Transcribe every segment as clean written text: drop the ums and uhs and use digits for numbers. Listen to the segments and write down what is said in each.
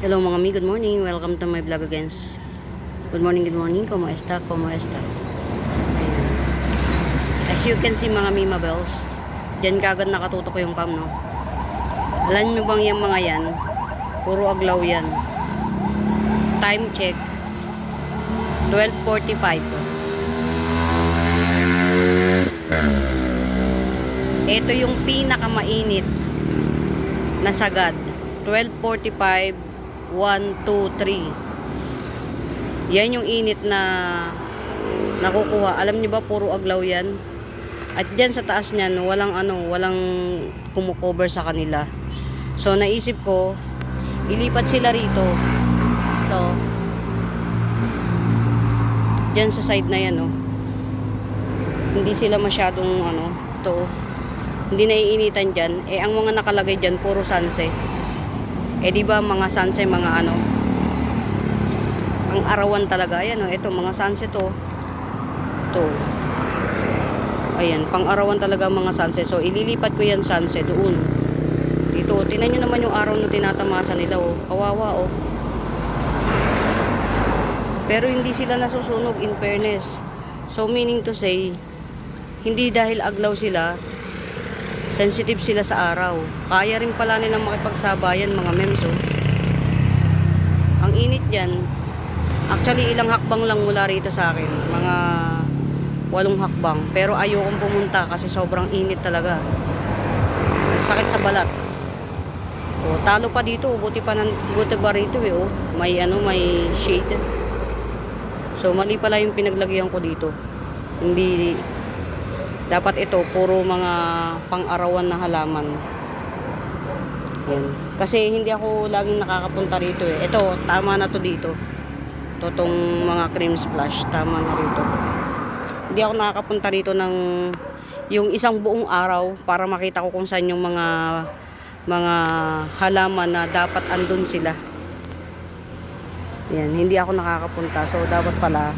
Hello mga mi, good morning. Welcome to my vlog again. Good morning, good morning. Como esta, como esta. Ayan. As you can see mga Mima Bells, dyan kagad nakatutok yung cam, no? Alam nyo bang yung mga yan? Puro aglaw yan. Time check. 12:45. Ito yung pinakamainit na sagad. 12:45. 1, 2, 3. Yan yung init na nakukuha. Alam niyo ba, puro aglaw yan. At dyan sa taas niyan, walang kumukover sa kanila. So, naisip ko, ilipat sila rito. Ito. Dyan sa side na yan, oh. Hindi sila masyadong, ito. Hindi naiinitan dyan. Ang mga nakalagay dyan, puro sanse. Di ba mga sunset, mga ang arawan talaga. Ayan, ito mga sunset to. Ayan, pang arawan talaga mga sunset. So ililipat ko yan sunset doon. Dito, tingnan niyo naman yung araw na tinatamasa nila, oh. Kawawa, oh. Pero hindi sila nasusunog, in fairness. So meaning to say, hindi dahil aglaw sila, sensitive sila sa araw. Kaya rin pala nilang makipagsabayan mga memso. Ang init yan. Actually, ilang hakbang lang mula rito sa akin. Mga 8 hakbang. Pero ayokong pumunta kasi sobrang init talaga. Sakit sa balat. O, talo pa dito. Buti pa rito, eh. Oh. May shade. So, mali pala yung pinaglagyan ko dito. Hindi... Dapat ito, puro mga pang-arawan na halaman. Yan. Kasi hindi ako laging nakakapunta rito, eh. Ito, tama na to dito. Tong mga cream splash, tama na rito. Hindi ako nakakapunta rito ng yung isang buong araw para makita ko kung saan yung mga halaman na dapat andun sila. Yan, hindi ako nakakapunta. So, dapat pala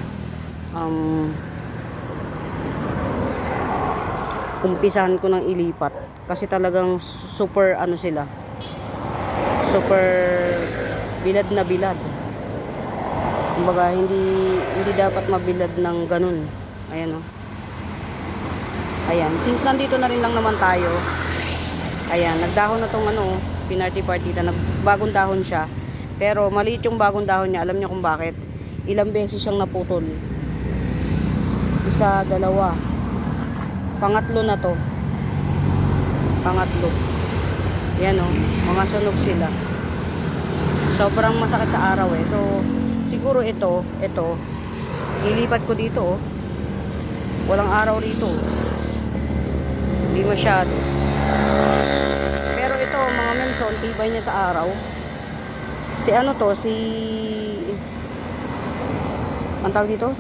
umpisahan ko ng ilipat kasi talagang super sila, super bilad na bilad. Kumbaga hindi dapat mabilad ng ganun. Ayan, oh. Ayan, since nandito na rin lang naman tayo, ayan, nagdahon na tong pinarty-partita, nagbagong dahon siya, pero maliit yung bagong dahon niya. Alam niyo kung bakit? Ilang beses siyang naputol. Isa, dalawa, pangatlo na to. Pangatlo. Yan, oh. Mga sunog sila. Sobrang masakit sa araw, eh. So, siguro ito, ilipat ko dito, oh. Walang araw rito. Hindi masyado. Pero ito, mga menson, tibay niya sa araw. Ang tawag dito?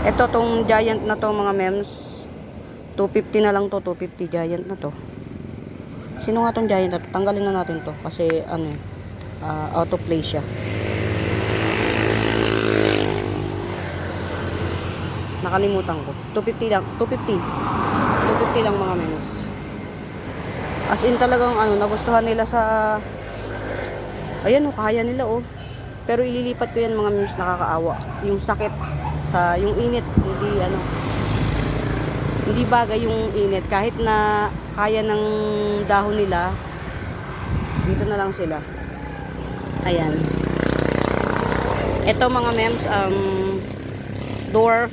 Ito, tong giant na to mga mems, 250 na lang to, 250 giant na to. Sino nga tong giant na to? Tanggalin na natin to kasi out of place siya. Nakalimutan ko. 250 lang, 250. 250 lang mga mems. As in talagang nagustuhan nila sa, ayan, oh, kaya nila, oh. Pero ililipat ko yan mga mems, nakakaawa. Yung sakit sa yung init, hindi bagay yung init. Kahit na kaya ng dahon nila, dito na lang sila. Ayan, ito mga mems, dwarf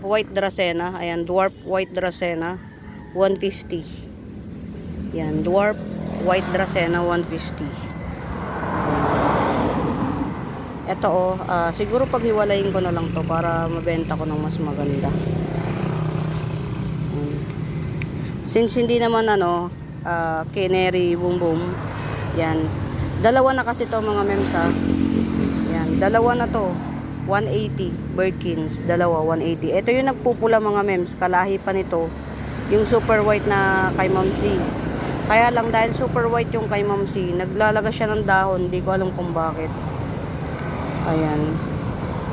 white dracena. Ayan, dwarf white dracena 150. Yan, dwarf white dracena 150. Ito, oh, siguro paghiwalayin ko na lang to para mabenta ko ng mas maganda. Since hindi naman canary boom boom. Yan. Dalawa na kasi to mga mems, ha. Yan, dalawa na to. 180 Birkins, dalawa 180. Ito yung nagpupula mga mems, kalahi pa nito. Yung super white na kay Ma'am C. Kaya lang dahil super white yung kay Ma'am C, naglalaga siya ng dahon, hindi ko alam kung bakit. Ayan.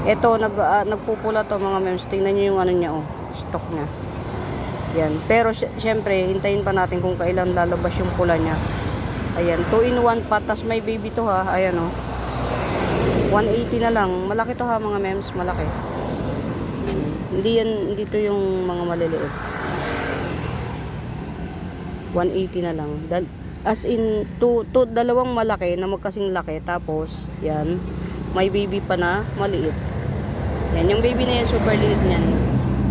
Ito, nagpupula to mga mems. Tingnan nyo yung niya, oh. Stock niya. Yan. Pero syempre, hintayin pa natin kung kailan lalabas yung pula niya. Ayan, 2-in-1 pot. Tas may baby to ha. Ayan o. 180 na lang. Malaki to ha mga mems. Malaki. Hindi to yung mga maliliit. 180 na lang. As in, dalawang malaki na magkasing laki. Tapos, yan. May baby pa na maliit. Yan. Yung baby na yan, super liit niyan.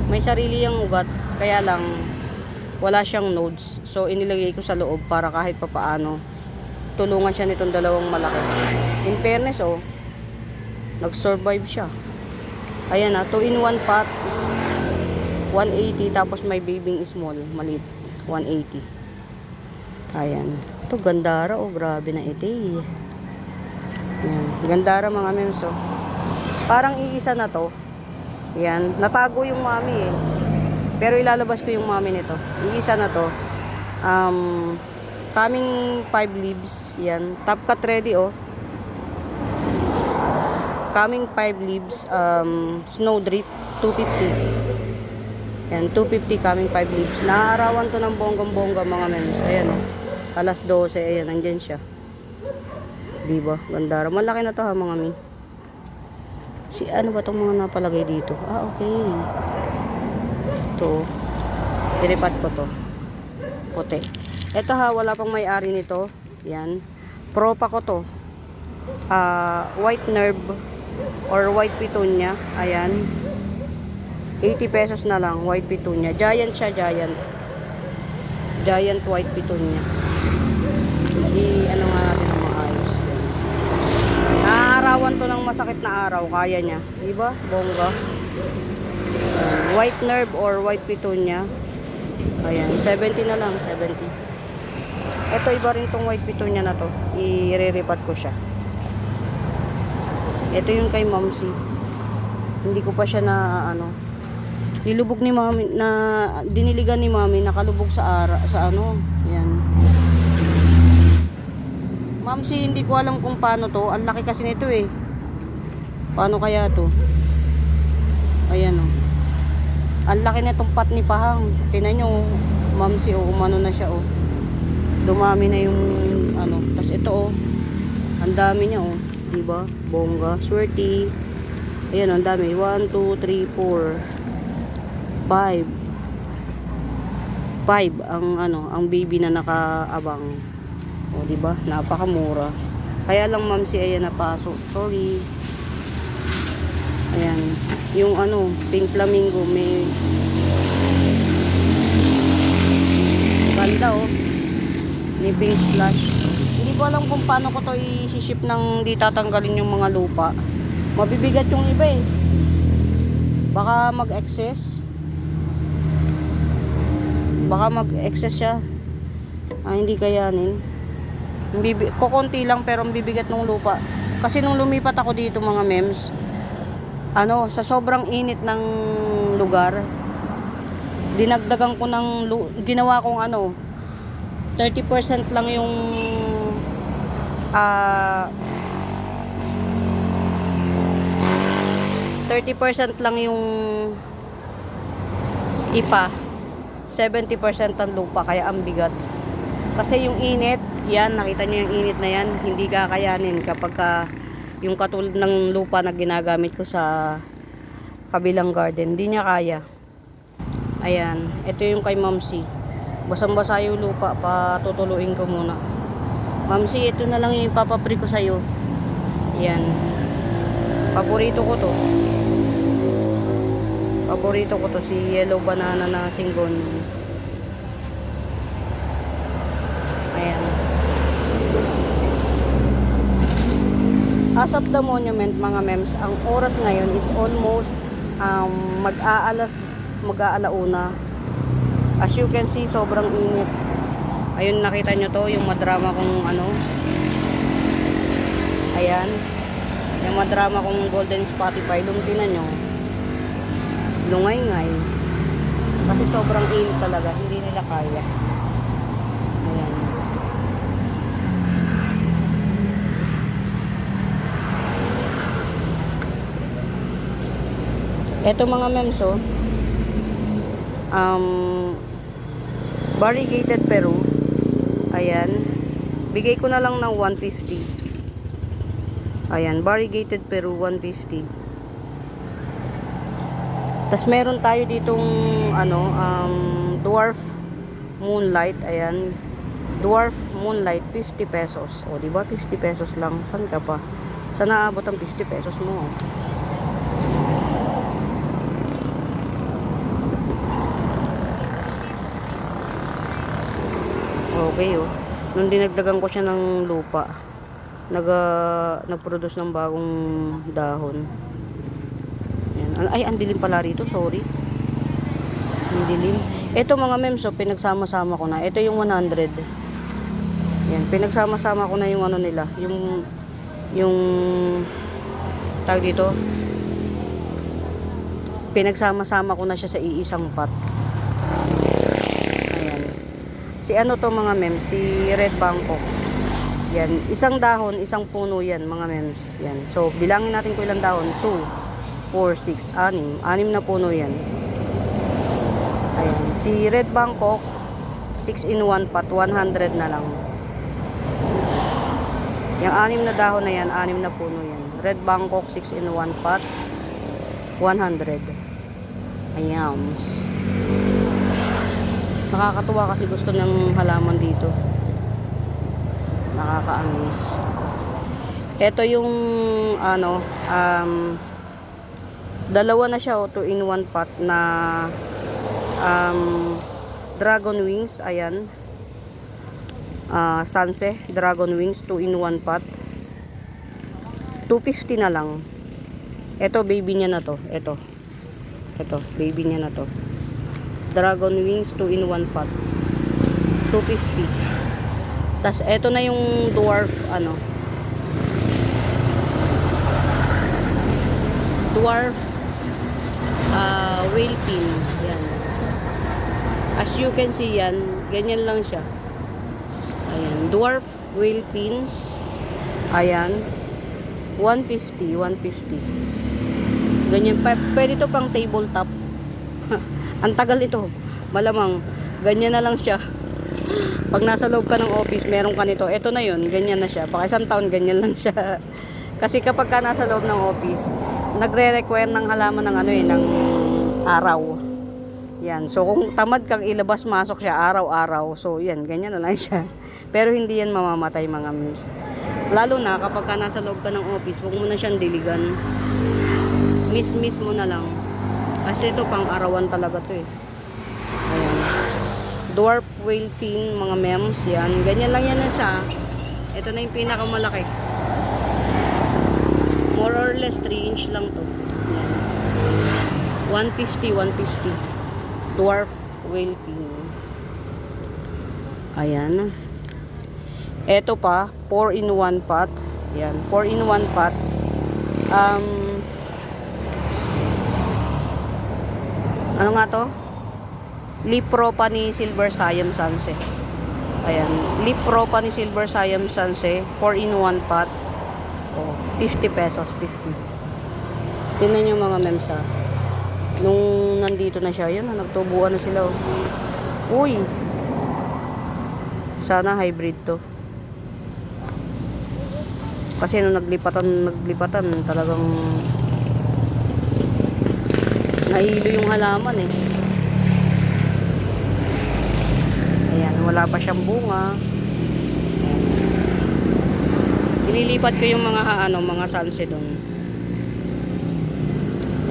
May sarili yung ugat. Kaya lang, wala siyang nodes. So, inilagay ko sa loob para kahit papaano, tulungan siya nitong dalawang malaki. In fairness, oh, nag-survive siya. Ayan na, 2-in-1 pot. 180, tapos may babying small, maliit. 180. Ayan. Ito, gandara, oh, grabe na ito eh. Ayan. Gandara mga mems, oh. Parang iisa na to. Ayan. Natago yung mami eh. Pero ilalabas ko yung mami nito. Iisa na to. Coming 5 leaves. Yan. Top cut ready oh. Coming 5 leaves. Snow drip. 250. Yan. 250 coming 5 leaves. Naaarawan to ng bonggang-bongga mga mems. Ayan oh. Alas 12. Ayan. Nandyan siya. Diba? Gandara. Malaki na to ha mga mi. Ano ba itong mga napalagay dito? Ah, okay. Ito. Iripat ko to. Puti. Ito ha, wala pang may-ari nito. Yan. Propa ko to. White nerve or white petunia. Ayan. 80 pesos na lang. White petunia. Giant siya, giant. Giant white petunia. Ano nga natin ang maayos. Yan. Naaarawan to ng masakit na araw. Kaya niya. Diba? Bongga. White nerve or white petunia. Ayan, 70 na lang, 70. Ito iba rin tong white petunia na to. I-re-repat ko siya. Ito yung kay Momsi. Hindi ko pa siya na nilubog ni Mami na diniligan ni Mami, nakalubog sa ano. Yan. Momsi, hindi ko alam kung paano to. Ang laki kasi nito eh. Paano kaya to? Ayan oh. Ang laki na itong pat ni Pahang. Tingnan nyo, Momsi, oh, umano na siya, oh. Dumami na yung, tas ito, oh. Ang dami niya, oh. Diba? Bongga. Swerte. Ayan, ang dami. 1, 2, 3, 4, 5. 5 ang baby na nakaabang. Oh, diba? Napakamura. Kaya lang, Momsi, ayan, napasok. Sorry. Ayan. Yung pink flamingo may ganda oh. May pink splash. Hindi ko alam kung paano ko to i-ship nang di tatanggalin yung mga lupa. Mabibigat yung iba eh. Baka mag-excess. Siya. Hindi kayanin. Kukunti lang pero ang bibigat ng lupa. Kasi nung lumipat ako dito mga mems, sa sobrang init ng lugar, dinagdagan ko ginawa kong 30% lang yung 30% lang yung ipa, 70% ang lupa, kaya ang bigat. Kasi yung init, yan, nakita nyo yung init na yan, hindi kakayanin kapag yung katulad ng lupa na ginagamit ko sa kabilang garden, hindi niya kaya. Ayan, ito yung kay Momsi. Basang-basa yung lupa, patutuluin ko muna. Momsi, ito na lang yung ipapapri ko sa'yo. Ayan. Paborito ko to. Si yellow banana na singgon. Ayan. As of the monument mga mems, ang oras ngayon is almost mag-aalauna. As you can see, sobrang init. Ayun, nakita nyo to, yung madrama kong ayan, yung madrama kong golden Spotify, tinan nyo, lungay-ngay. Kasi sobrang init talaga, hindi nila kaya. Ayan. Eto mga mems, Variegated Peru. Ayan. Bigay ko na lang ng 150. Ayan, variegated Peru 150. Tas meron tayo ditong dwarf moonlight. Ayan. Dwarf moonlight 50 pesos. O, di ba 50 pesos lang? San ka pa? Saan naabot ang 50 pesos mo? Okay, oh. Nung dinagdagan ko siya ng lupa, nag-produce ng bagong dahon. Ayan. Ay, ang dilim pala rito, sorry. Ang dilim. Ito mga mems, so, pinagsama-sama ko na. Ito yung 100. Yan, pinagsama-sama ko na yung ano nila, yung tawag dito. Pinagsama-sama ko na siya sa iisang pot. Ayan. Si ano to mga mems, si Red Bangkok. Yan, isang dahon, isang puno yan mga mems. Yan. So, bilangin natin kung ilang dahon. 2, 4, 6, 6. 6 na puno yan. Ayan. Si Red Bangkok, 6 in 1 pot, 100 na lang. Yung 6 na dahon na yan, 6 na puno yan. Red Bangkok, 6 in 1 pot, 100. Ayan. Nakakatuwa kasi gusto ng halaman dito. Nakaka-amaze. Ito yung dalawa na siya, 2 in 1 pot na dragon wings. Ayan. Sanse, dragon wings, 2 in 1 pot. 250 na lang. Ito, baby niya na to. Ito, baby niya na to. Dragon wings, 2 in 1 pot. 250. Tas, ito na yung dwarf, dwarf whale pin. Yan. As you can see yan, ganyan lang siya. Ayan, dwarf whale pins. Ayan. 150. Ganyan pa. Pwede ito pang tabletop. Ang tagal ito. Malamang, ganyan na lang siya. Pag nasa loob ka ng office, meron ka nito. Ito na yun, ganyan na siya. Baka isang taon, ganyan lang siya. Kasi kapag ka nasa loob ng office, nagre-require ng halaman ng ng araw. Yan. So, kung tamad kang ilabas-masok siya araw-araw, so, yan, ganyan na lang siya. Pero hindi yan mamamatay mga memes. Lalo na kapag ka nasa loob ka ng office, huwag mo na siyang diligan. Miss mo na lang. Kasi ito, pang arawan talaga to eh. Ayan. Dwarf whale fin, mga memes, yan. Ganyan lang yan na siya. Ito na yung pinakamalaki. More or less 3 inch lang to. Yan. 150. Dwarf whale fin. Ayan. Ito pa, 4 in 1 pot. Yan, 4 in 1 pot. Ano nga to? Lipropa ni Silver Siam Sanse. Ayan, Lipropa ni Silver Siam Sanse, 4 in 1 pot. Oh, 50 pesos, 50. Tingnan niyo mga memsa. Nung nandito na siya, yun, nagtubuan na sila. Oh. Uy. Sana hybrid to. Kasi nung naglipatan talagang nahilo yung halaman eh. Ayan, wala pa siyang bunga. Ililipat ko yung mga sanse doon.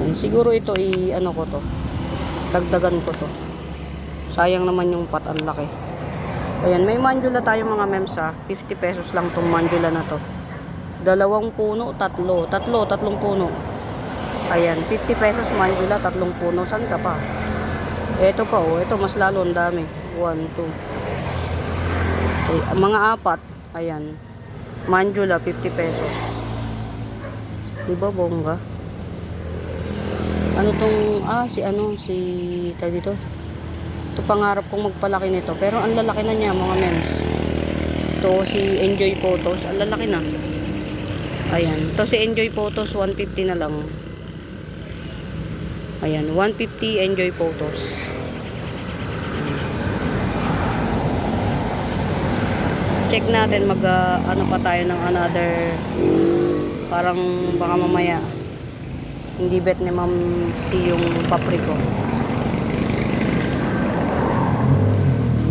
Ayan, siguro ito ko to. Dagdagan ko to. Sayang naman yung pot, ang laki. Ayan, may mandula tayo mga mems ha. 50 pesos lang tong mandula na to. 2 puno, 3 puno. Ayan, 50 pesos mandula, 3 puno. Saan ka pa? Ito pa oh, ito mas lalo ang dami. 1, 2. Mga 4. Ayan. Mandula, 50 pesos. Diba bongga? Ano tong, si tag dito. Ito pangarap kong magpalaki nito. Pero ang lalaki na niya mga mems. Ito si Enjoy Photos. Ang lalaki na. Ayan. Ito si Enjoy Photos. 150 na lang. Ayan. 150 Enjoy Photos. check natin mag ano pa tayo ng another, parang baka mamaya hindi bet ni Ma'am si yung papriko.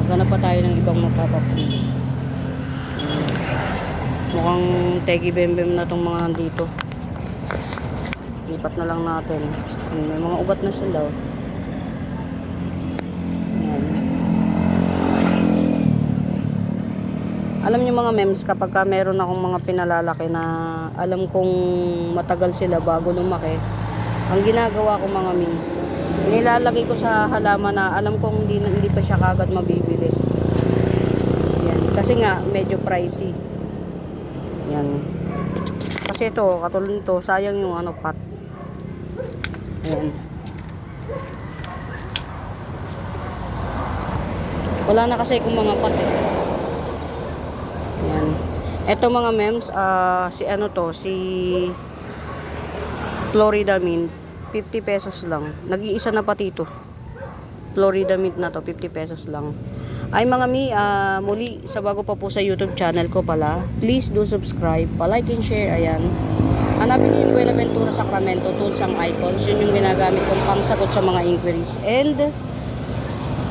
Maghanap pa tayo ng ibang mapapapri. Mukhang tegi bembem na tong mga dito. Lipat na lang natin. May mga ugat na sila. Ayan. Alam niyo mga mems, kapag ka meron akong mga pinalalaki na alam kong matagal sila bago lumaki, ang ginagawa ko mga mi, nilalagay ko sa halaman na alam kong hindi pa siya kagad mabibili. Yan. Kasi nga medyo pricey. Yan. Kasi ito, katulad nito, sayang yung ano pot. Ayan. Wala na kasi kung mga pot eh. Ayan. Ito mga mems, si ano to, si Florida Mint, 50 pesos lang. Nag-iisa na pati ito. Florida Mint na to, 50 pesos lang. Ay mga mi, muli sa bago pa po sa YouTube channel ko pala, please do subscribe, pa-like and share. Ayan. Hanapin niyo yung Buenaventura Sacramento tools ang icons. Yun yung ginagamit kong pangsagot sa mga inquiries. And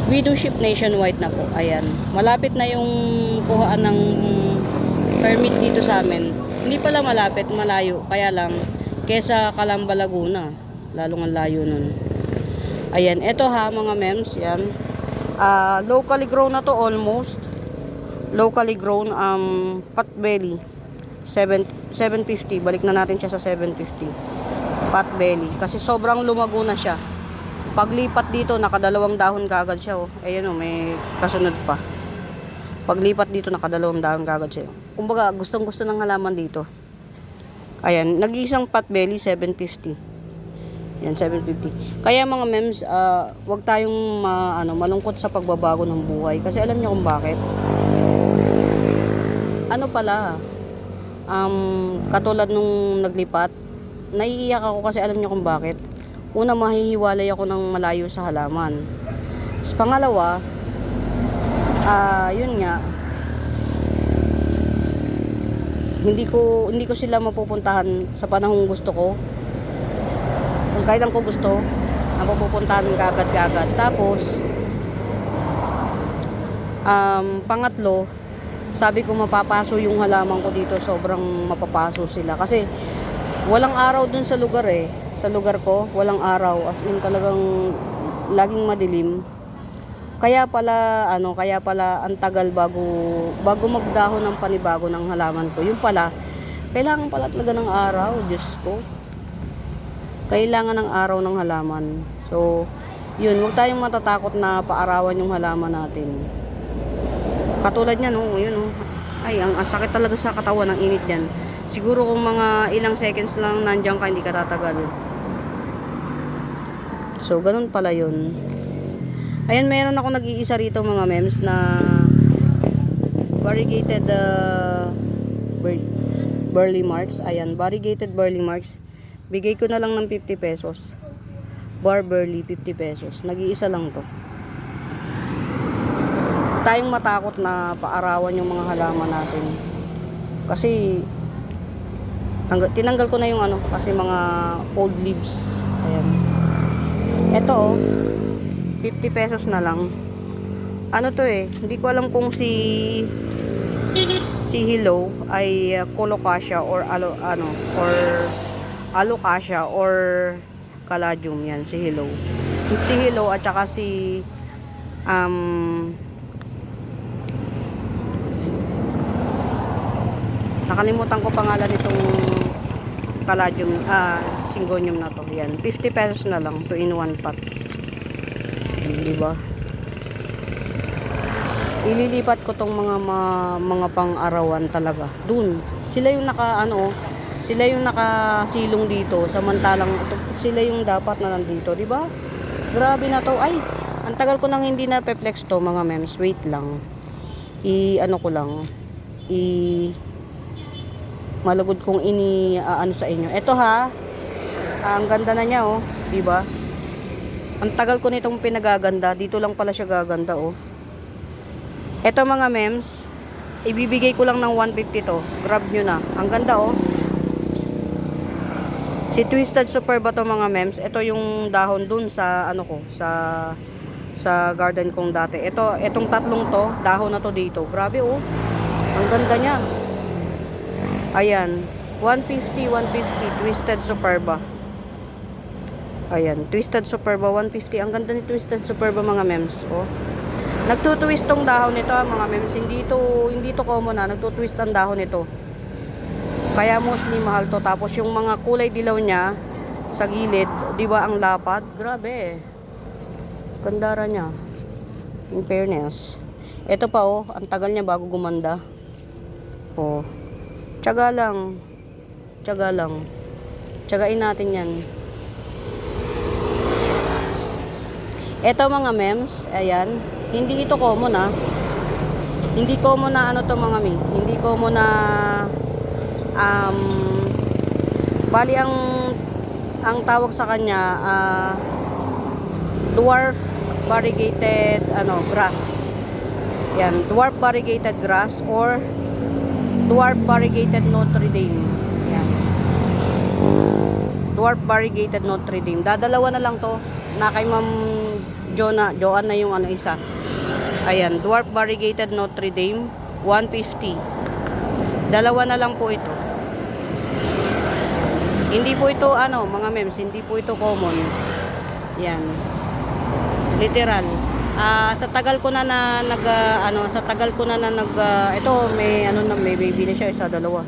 we do ship nationwide na po. Ayan. Malapit na yung kuhaan ng permit dito sa amin. Hindi pala malapit, malayo. Kaya lang, kesa Calamba, Laguna. Lalong ang layo nun. Ayan. Eto ha mga mems. Yan. Locally grown na to almost. Locally grown pot belly. 750. Balik na natin siya sa 750. Pot belly. Kasi sobrang lumago na siya. Paglipat dito, nakadalawang dahon kaagad siya. Oh. Ayan oh, may kasunod pa. Paglipat dito, nakadalawang dahon kaagad siya. Kumbaga, gustong gusto ng halaman dito. Ayan, nag-iisang pot belly, 750. Yan, 750. Kaya mga mems, wag tayong malungkot sa pagbabago ng buhay. Kasi alam niyo kung bakit? Ano pala, katulad nung naglipat, naiiyak ako kasi alam niyo kung bakit. Una, mahihiwalay ako ng malayo sa halaman. Pangalawa, yun nga, hindi ko sila mapupuntahan sa panahong gusto ko. Kung kailan ko gusto, mapupuntahan kagad-kagad. Tapos, pangatlo, sabi ko mapapaso yung halaman ko dito, sobrang mapapaso sila. Kasi, walang araw dun sa lugar eh. Sa lugar ko, walang araw. As in, talagang laging madilim. Kaya pala ang tagal bago magdahon ng panibago ng halaman ko. Yung pala, kailangan pala talaga ng araw, Diyos ko. Kailangan ng araw ng halaman. So, yun, huwag tayong matatakot na paarawan yung halaman natin. Katulad niyan, oh, yun, oh. Ay, ang sakit talaga sa katawan, ang init yan. Siguro kung mga ilang seconds lang nandiyan ka, hindi ka tatagal. So, ganun pala yun. Ayan, meron ako nag-iisa rito mga mems na variegated burley marks. Ayan, variegated burley marks. Bigay ko na lang ng 50 pesos. Bar burley, 50 pesos. Nag-iisa lang to. Tayong matakot na paarawan yung mga halaman natin. Kasi tinanggal ko na yung kasi mga old leaves. Ayan. Ito oh, 50 pesos na lang. Ano to eh, hindi ko alam kung si Hello ay colocasia or alocasia or caladium. Yan, si Hello. Si Hello at saka si nakalimutan ko pangalan nitong caladium, syngonium na to. Yan, 50 pesos na lang, 2-in-1 pot. Diba? Ililipat ko tong mga pang-arawan talaga. Dun, sila yung sila yung nakasilong dito, samantalang sila yung dapat na nandito, di ba? Grabe na to. Ay, ang tagal ko nang hindi na pe-flex to mga mems. Wait lang. Malugod kong sa inyo. Ito ha. Ang ganda na niya oh, di ba? Ang tagal ko nitong pinagaganda. Dito lang pala siya gaganda oh. Ito mga mems, ibibigay ko lang ng 150 to. Grab nyo na. Ang ganda oh. Si Twisted Superba to mga mems. Ito yung dahon dun sa ano ko, sa garden kong dati. Itong tatlong to, dahon na to dito. Grabe oh. Ang ganda niya. Ayan. 150, 150. Twisted Superba. Ayan. Twisted Superba, 150. Ang ganda ni Twisted Superba mga mems. Oh. Nagtutwist tong dahon nito mga mems. Hindi to common na. Nagtutwist ang dahon nito. Kaya mostly mahal to. Tapos yung mga kulay dilaw niya sa gilid, 'di ba ang lapad? Grabe. Gandara niya. In fairness. Ito pa oh, ang tagal niya bago gumanda. Oh. Tiyaga lang. Tiyaga lang. Tiyagain natin 'yan. Ito mga mems, ayan. Hindi ito common ah. Hindi common na ano to mga mi. Hindi common na bali ang tawag sa kanya dwarf variegated grass. Yan, dwarf variegated grass or dwarf variegated Notre Dame. Yan. Dwarf variegated Notre Dame. Dadalawa na lang to na kay Ma'am Joan na yung isa. Ayan, dwarf variegated Notre Dame 150. Dalawa na lang po ito. Hindi po ito mga mems, hindi po ito common. Yan. Literal. Sa tagal ko na ito may baby na siya, isa dalawa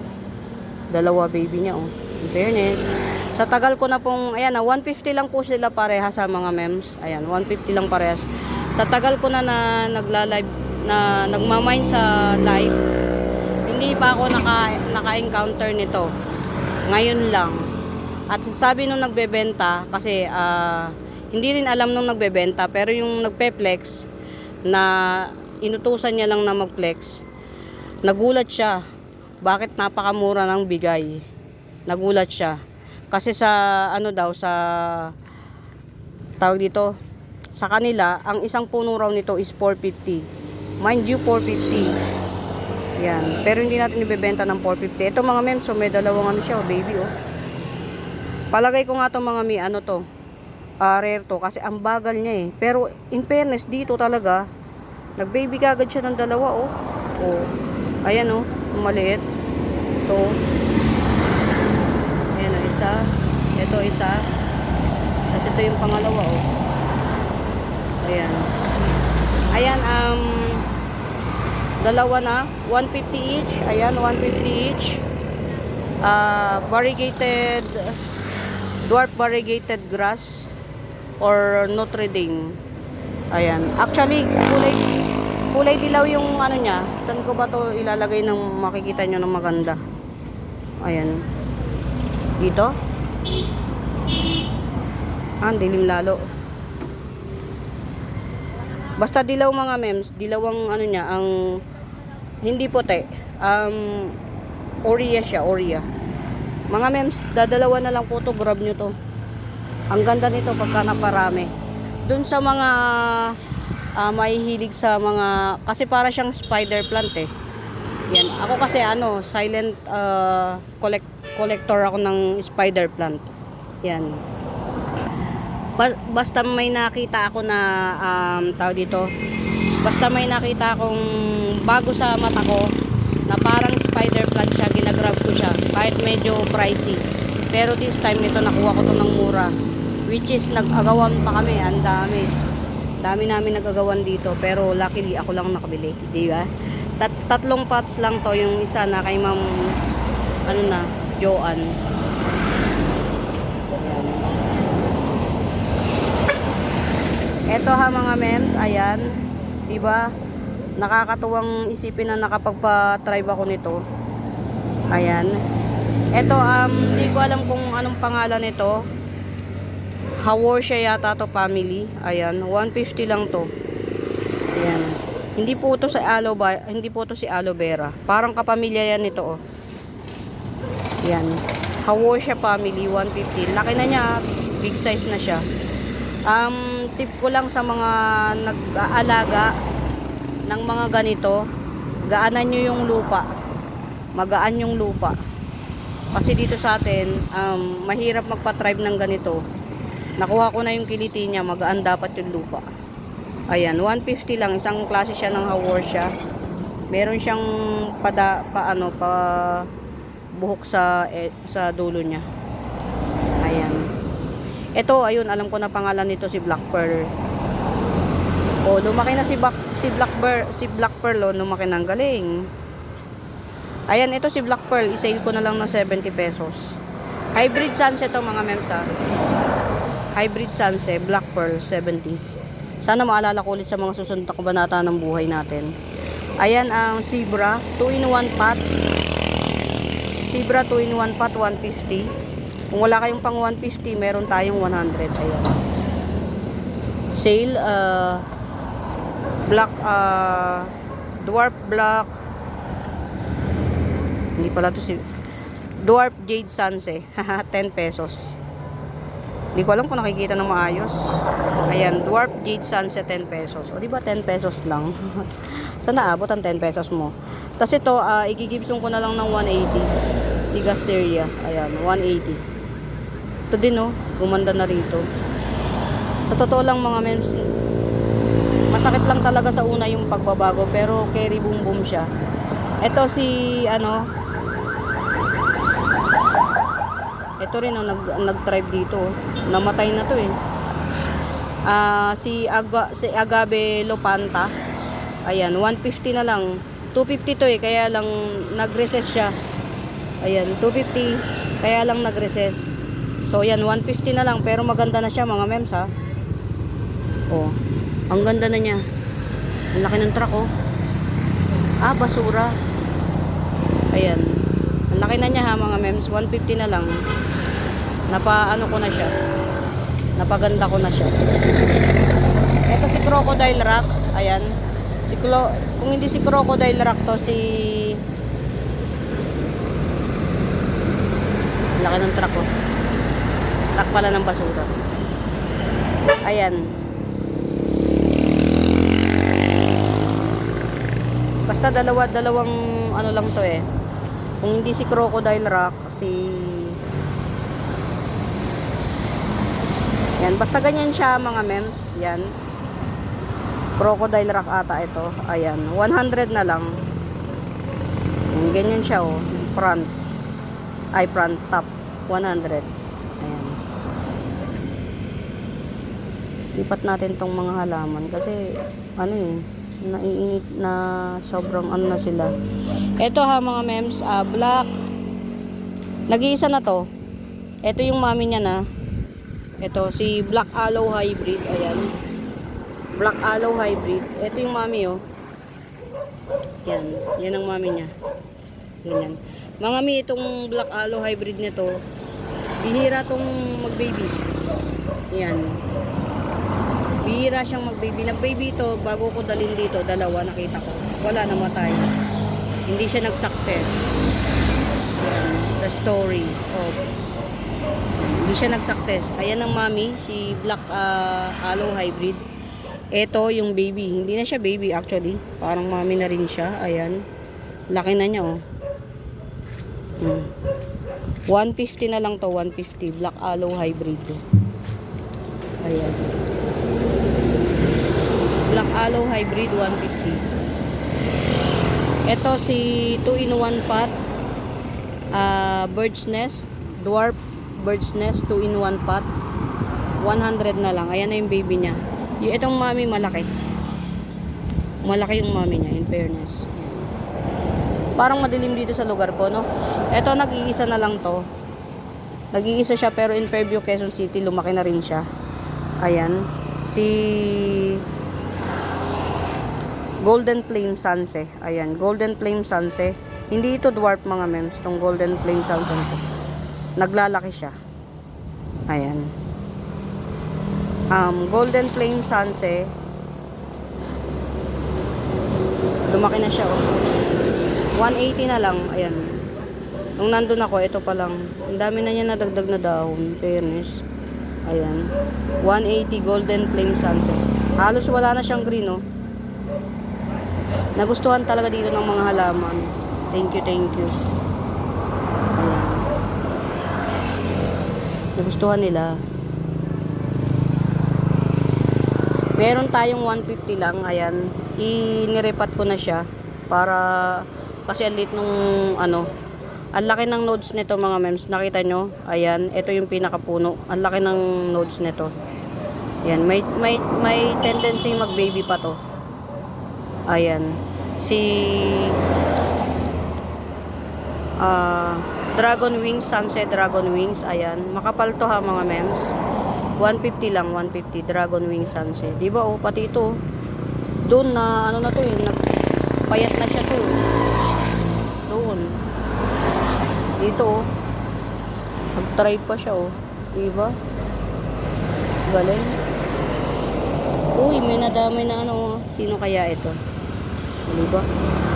baby niya oh. In fairness, sa tagal ko na pong 150 lang po sila parehas sa mga mems. Ayan, 150 lang parehas. Sa tagal ko na nagla-live na nagmamine sa live, hindi pa ako naka-encounter nito. Ngayon lang. At sabi nung nagbebenta, kasi hindi rin alam nung nagbebenta, pero yung nagpe-flex na inutusan niya lang na mag-flex, nagulat siya. Bakit napakamura ng bigay? Nagulat siya. Kasi sa sa tawag dito, sa kanila, ang isang puno raw nito is 450. Mind you, 450. Yan. Pero hindi natin ibebenta ng 450. Ito mga mems, so may dalawang siya, baby oh. Palagay ko nga to mga mi, rare to kasi ang bagal niya eh. Pero in fairness dito talaga, nag-baby kagad siya ng dalawa oh. Oh. Ayan oh, maliit. Ito. Ayan oh, isa. Ito isa. Tapos ito yung pangalawa oh. Ayan. Ayan, dalawa na, 150 each. Ayan, 150 each. Variegated dwarf variegated grass or Notre Dame. Ayan. Actually, kulay dilaw yung niya. Saan ko ba to ilalagay ng makikita nyo ng maganda? Ayan. Dito. Dilim lalo. Basta dilaw mga mems. Dilaw ang niya, ang hindi puti. Oria siya, Oria. Mga mems, dadalawa na lang po to, grab nyo to. Ang ganda nito pagka naparami. Dun sa mga mahihilig sa mga, kasi para siyang spider plant eh. Yan, ako kasi silent collector ako ng spider plant. Yan. Basta may nakita ako na tawag dito. Basta may nakita akong bago sa mata ko na parang spider plant siya, ginagrab ko siya kahit medyo pricey. Pero this time ito nakuha ko to ng mura, which is nag-agawan pa kami. Ang dami namin nag-agawan dito, pero luckily ako lang nakabili, di ba? Tatlong pots lang to, yung isa na kay Ma'am Joan. Eto ha mga mems, ayan, di ba? Nakakatuwang isipin na nakapagpa-try ako nito. Ayan. Ito, hindi ko alam kung anong pangalan nito. Haworthia yata to family. Ayan, 150 lang to. Ayan. Hindi po to si aloe vera. Parang kapamilya yan nito oh. Ayan. Haworthia family 150. Laki na niya, big size na siya. Tip ko lang sa mga nag-aalaga ng mga ganito, gaanan nyo yung lupa. Magaan yung lupa. Kasi dito sa atin, mahirap magpa-tribe ng ganito. Nakuha ko na yung kiliti niya, magaan dapat yung lupa. Ayan, 150 lang. Isang klase siya ng Haworthia. Meron siyang buhok sa dulo niya. Ayan. Ito, ayun, alam ko na pangalan nito, si Black Pearl. Oh, lumaki na si Black Pearl, oh, lumaki na, ang galing. Ayan, ito si Black Pearl, i-sale ko na lang ng 70 pesos. Hybrid Sunset to mga memsa. Hybrid Sunset, Black Pearl, 70. Sana maalala ko ulit sa mga susunod na kabanata ng buhay natin. Ayan ang Zebra, 2-in-1 pot. Zebra 2-in-1 pot, 150. Kung wala kayong pang 150, meron tayong 100. Ayan. Sale, black, dwarf black. Hindi pala to si Dwarf Jade Sunset. 10 pesos. Hindi ko alam kung nakikita ng maayos. Ayan, Dwarf Jade Sunset, 10 pesos. O diba 10 pesos lang? Saan naabot ang 10 pesos mo? Tapos ito, igigibsong ko na lang ng 180. Si Gasteria. Ayan, 180. Ito din, oh. Gumanda na rito. Sa totoo lang mga mems, masakit lang talaga sa una yung pagbabago. Pero carry boom boom siya. Ito si, ito rin, oh, nag-tribe dito. Namatay na to eh. Si Agave Lopanta. Ayan, 150 na lang. 250 to eh, kaya lang nag-recess siya. Ayan, 250, kaya lang nag-recess. So, ayan, 150 na lang. Pero maganda na siya mga mems ha. Oh, ang ganda na niya. Ang laki ng truck oh. Basura. Ayan. Ang laki na niya ha mga mems. 150 na lang. Napaano ko na siya. Napaganda ko na siya. Ito si Crocodile Rock. Ayan. Kung hindi si Crocodile Rock to, si laki ng truck oh. Truck pala ng basura. Ayan. Basta dalawang ano lang to eh. Kung hindi si Crocodile Rock, yan, basta ganyan siya mga mems. Yan. Crocodile Rock ata ito. Ayan, 100 na lang. Ganyan siya oh. Front top 100. Ayan. Lipat natin tong mga halaman kasi naiinit na, sobrang na sila. Ito ha mga mems, black. Nag-iisa na to. Ito yung mami niya na. Ito si Black Aloe Hybrid. Ayan. Black Aloe Hybrid. Ito yung mami oh. Yan. Yan ang mami niya. Ganyan. Mga mi, itong Black Aloe Hybrid nito, bihira tong mag-baby. Yan. Bihira siyang mag-baby. Nag-baby ito, bago ko dalhin dito, dalawa nakita ko. Wala, namatay. Hindi siya nag-success. Yan. The story of hindi siya nag-success. Ayan ang mami, si Black Aloe Hybrid. Ito yung baby. Hindi na siya baby actually. Parang mami na rin siya. Ayan. Laki na niya oh. 150 na lang to, 150. Black Aloe Hybrid. Ayan. Black Aloe Hybrid, 150. Ito si 2-in-1 pot. Bird's Nest. Dwarf Bird's Nest 2-in-1 pot. 100 na lang. Ayan na yung baby niya. Itong mami malaki. Malaki yung mami niya, in fairness. Parang madilim dito sa lugar ko, no? Ito, nag-iisa na lang to. Nag-iisa siya, pero in Fairview, Quezon City, lumaki na rin siya. Ayan. Si Golden Flame Sunset. Ayan, Golden Flame Sunset. Hindi ito dwarf mga mems, itong Golden Flame Sunset ito. Naglalaki siya. Ayan. Golden Flame Sunset. Lumaki na siya, oh. 180 na lang. Ayan. Nung nandun ako, ito pa lang. Ang dami na niya nadagdag na dahon. Fairness. Ayan. 180 Golden Flame Sunset. Halos wala na siyang green, oh. Nagustuhan talaga dito ng mga halaman. Thank you, thank you. Ayan. Nagustuhan nila. Meron tayong 150 lang. Ayan. Inirepat ko na siya. Para, kasi alit nung, ano, ang laki ng nodes nito mga mems. Nakita nyo? Ayan. Ito yung pinakapuno. Ang laki ng nodes nito. Ayan. May tendency mag-baby pa to. Ayan. Si Dragon Wings, Sunset Dragon Wings. Ayan. Makapal to ha mga mems. 150 lang, 150 Dragon Wings Sunset. Diba oh, pati ito. Doon na, ano na to eh, nagpayat na siya to. Doon. Dito oh. Nag-try pa siya oh. Diba? Galing. Uy, may nadamay na ano. Sino kaya ito? Diba?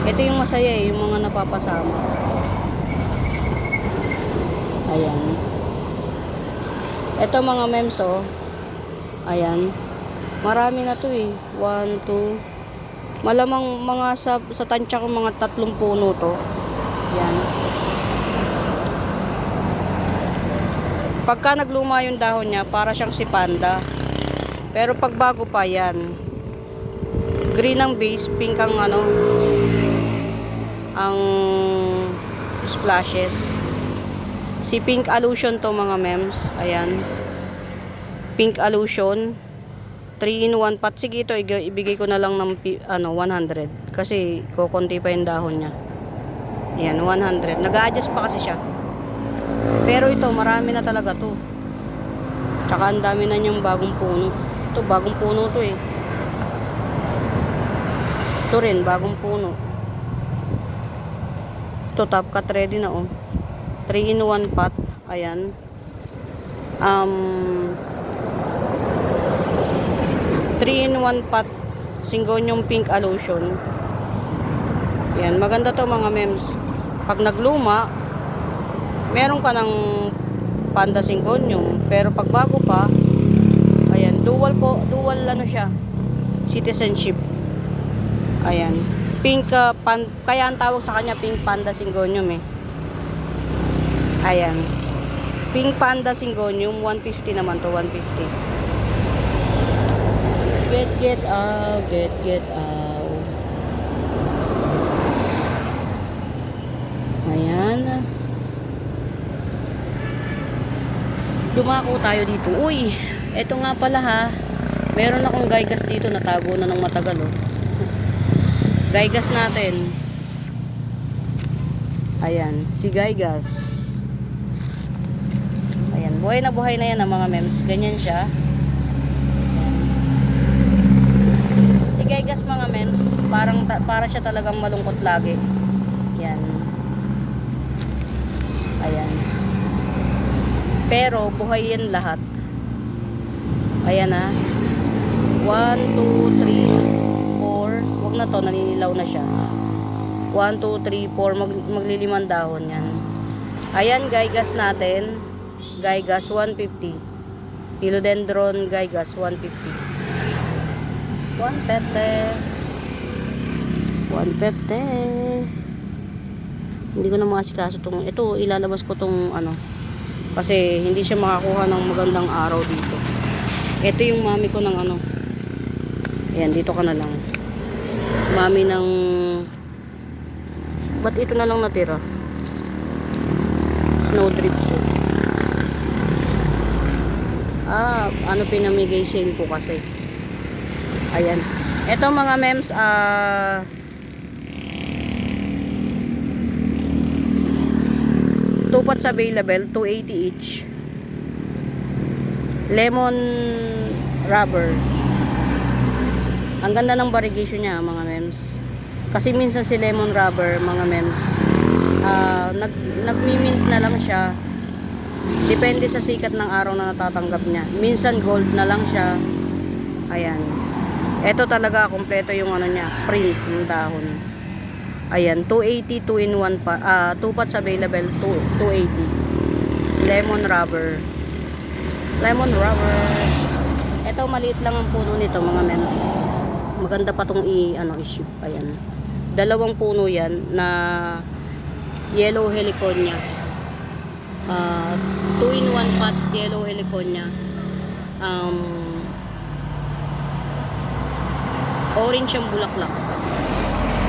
Ito yung masaya eh, yung mga napapasama. Ayan. Ito mga mems oh. Ayan. Marami na to eh. 1, 2. Malamang mga sa tansya ko mga 3 puno to. Ayan. Pagka nagluma yung dahon niya, para siyang si panda. Pero pag bago pa yan, green ang base, pink ang ano, ang splashes. Si Pink Illusion to mga mems. Ayan. Pink Illusion. 3-in-1 pot. Sige ito, ibigay ko na lang ng 100. Kasi kukunti pa yung dahon niya. Ayan, 100. Nag-a-adjust pa kasi siya. Pero ito, marami na talaga to. Tsaka ang dami na niyang bagong puno. Ito, bagong puno to eh. Ito rin, bagong puno. Ito, top cut ready na oh. 3-in-1 pot. Ayan. 3-in-1 pot. Syngonium Pink Illusion. Ayan. Maganda to mga mems. Pag nagluma, meron ka ng panda syngonium. Pero pag bago pa, ayan. Dual ano siya. Citizenship. Ayan. Pink, kaya ang tawag sa kanya Pink Panda Syngonium eh. Ayan. Pink Panda Syngonium, 150 naman to, 150. Get out, get out. Ayan. Dumako tayo dito. Uy, eto nga pala ha. Meron akong gaygas dito, natago na ng matagal oh. Gaygas natin. Ayan, si gaygas. Ayan, buhay na yan ang mga mems. Ganyan siya. Ayan. Si gaygas mga mems, para siya talagang malungkot lagi. Ayan. Ayan. Pero buhay yan lahat. Ayan ha. 1, 2, 3 4. Huwag na to, naninilaw na siya. 1, 2, 3, 4. Maglilimang dahon yan. Ayan, gaygas natin. Gaygas 150. Philodendron gaygas 150. 150. Hindi ko na makasikaso tong ito, ilalabas ko tong ano. Kasi hindi siya makakuha ng magandang araw dito. Ito yung mami ko ng ano. Ayan, dito ka na lang. Mami ng... Ba't ito na lang natira? Snowdrip to. Ano pinamigay sale ko kasi. Ayan. Ito mga mems, two pots available, 280 each. Lemon rubber. Ang ganda ng variegation niya mga mems. Kasi minsan si lemon rubber mga mems, nagmi-mint na lang siya. Depende sa sikat ng araw na natatanggap niya. Minsan gold na lang siya. Ayan. Ito talaga kompleto yung ano niya, print ng dahon. Ayan, 280 2-in-1 pa. 2 pots available, 280. Lemon rubber. Lemon rubber. Ito maliit lang ang puno nito mga mems. Maganda pa tong i-ship. Ayan. Dalawang puno yan na yellow heliconia. 2-in-1 pot yellow heliconia. Orange yung bulaklak.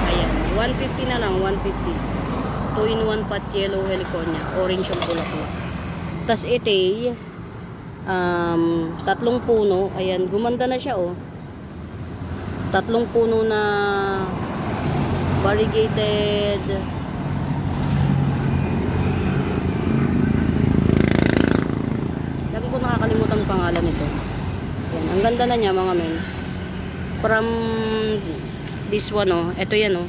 Ayan, 150 na lang, 150. 2-in-1 pot yellow heliconia. Orange yung bulaklak. Tas ite, tatlong puno. Ayan, gumanda na siya, oh. Tatlong puno na variegated. Lagi ko nakakalimutan ang pangalan nito. Ayan, ang ganda na niya, mga mens. From this one, oh. Ito yan, oh.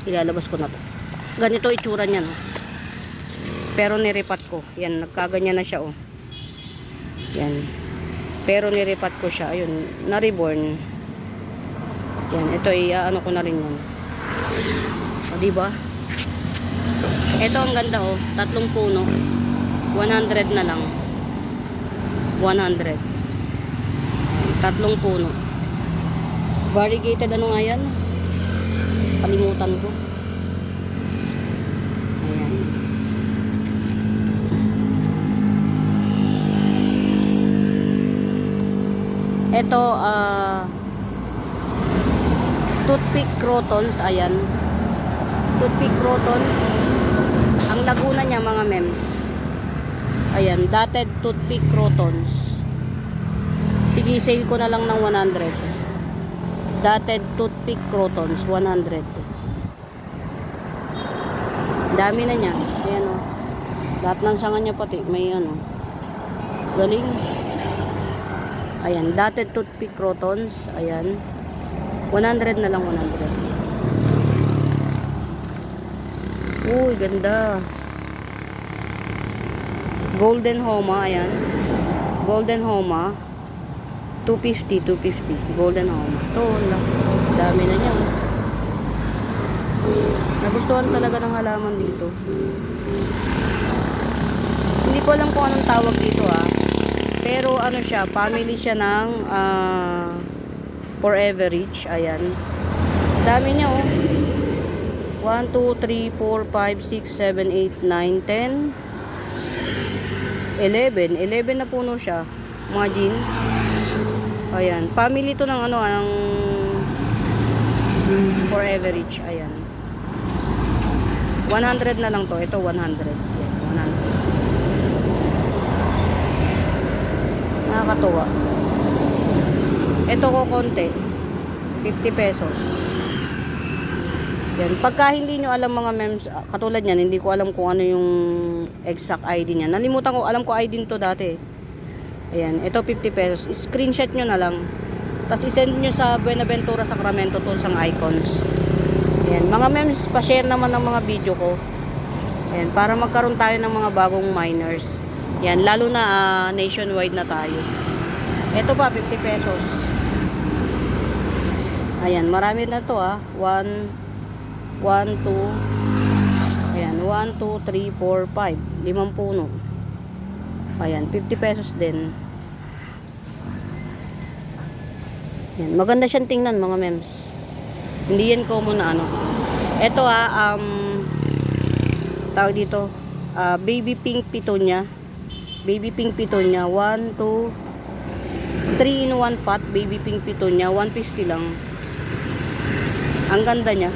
Ilalabas ko na to. Ganito itsura niya, no. Pero niripat ko. Yan, nagkaganyan na siya, oh. Yan. Pero niripat ko siya. Ayun, na-reborn. Yan, ito ano ko na rin yan. O, diba? Ito ang ganda, oh. Tatlong puno. 100 na lang. 100. Tatlong puno. Variegated ano nga yan? Kalimutan ko. Ayan. Ito, toothpick crotons. Ayan. Toothpick crotons. Ang laguna niya, mga mems. Ayan, dotted toothpick crotons. Sige, sale ko na lang ng 100. Dotted toothpick crotons, 100. Dami na niya. Ayan, oh. Lahat ng sanga niya pati. May ano. Galing. Ayan, dotted toothpick crotons. Ayan. 100 na lang, 100. Uy, ganda. Golden Homa, ayan. Golden Homa. 250, 250. Golden Homa. Ito, dami na niya. Nagustuhan talaga ng halaman dito. Hindi ko alam kung anong tawag dito, ah. Pero ano siya, family siya ng Forever Rich. Ayan. Dami niya, oh. 1, 2, 3, 4, 5, 6, 7, 8, 9, 10, 11. 11 na puno siya. Mga gin. Ayan. Family to ng ano, ng Forever Rich. Ayan. 100 na lang to. Ito 100. Ayan, 100. Nakakatuwa. Ito ko konti. 50 pesos. Yan. Pagka hindi nyo alam, mga mems, katulad yan, hindi ko alam kung ano yung exact ID niya. Nalimutan ko, alam ko ID to dati. Ayan, ito 50 pesos. Screenshot nyo na lang. Tapos isend nyo sa Buenaventura Sacramento Tools ang icons. Ayan, mga mems, pa-share naman ng mga video ko. Ayan, para magkaroon tayo ng mga bagong miners. Ayan, lalo na nationwide na tayo. Ito pa, 50 pesos. Ayan, marami na to, 1, 2, ayan, 1, 2, 3, 4, 5, 5 puno. Ayan, 50 pesos din. Ayan, maganda siyang tingnan, mga mems. Hindi yan common na ano. Ito, tawag dito, baby pink pitonia. Baby pink pitonia, 1, 2, 3-in-1 pot, baby pink pitonia, 150 lang. Ang ganda niya.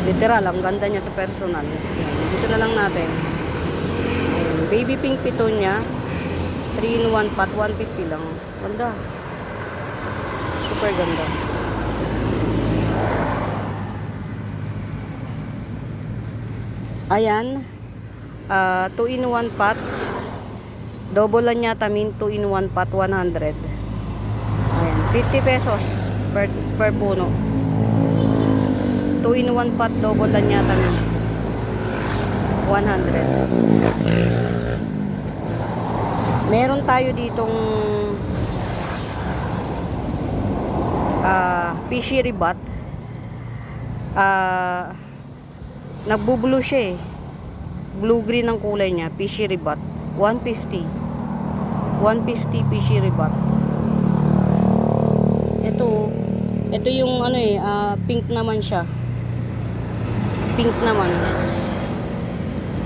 Literal, ang ganda niya sa personal. Ayan, dito na lang natin. Ayan, baby pink pitonia, 3-in-1 pot, 150 lang. Ganda. Super ganda. Ayan, 2-in-1 pot. Double lang yata, 2-in-1 pot, 100. Ayan, 50 pesos per puno. 2-in-1 pot, double lang yata, 100. Meron tayo ditong fishery bat. Nagbo-blue siya, blue-green ang kulay niya. Fishery bat, 150. 150 fishery bat. Ito yung ano pink naman siya. Pink naman.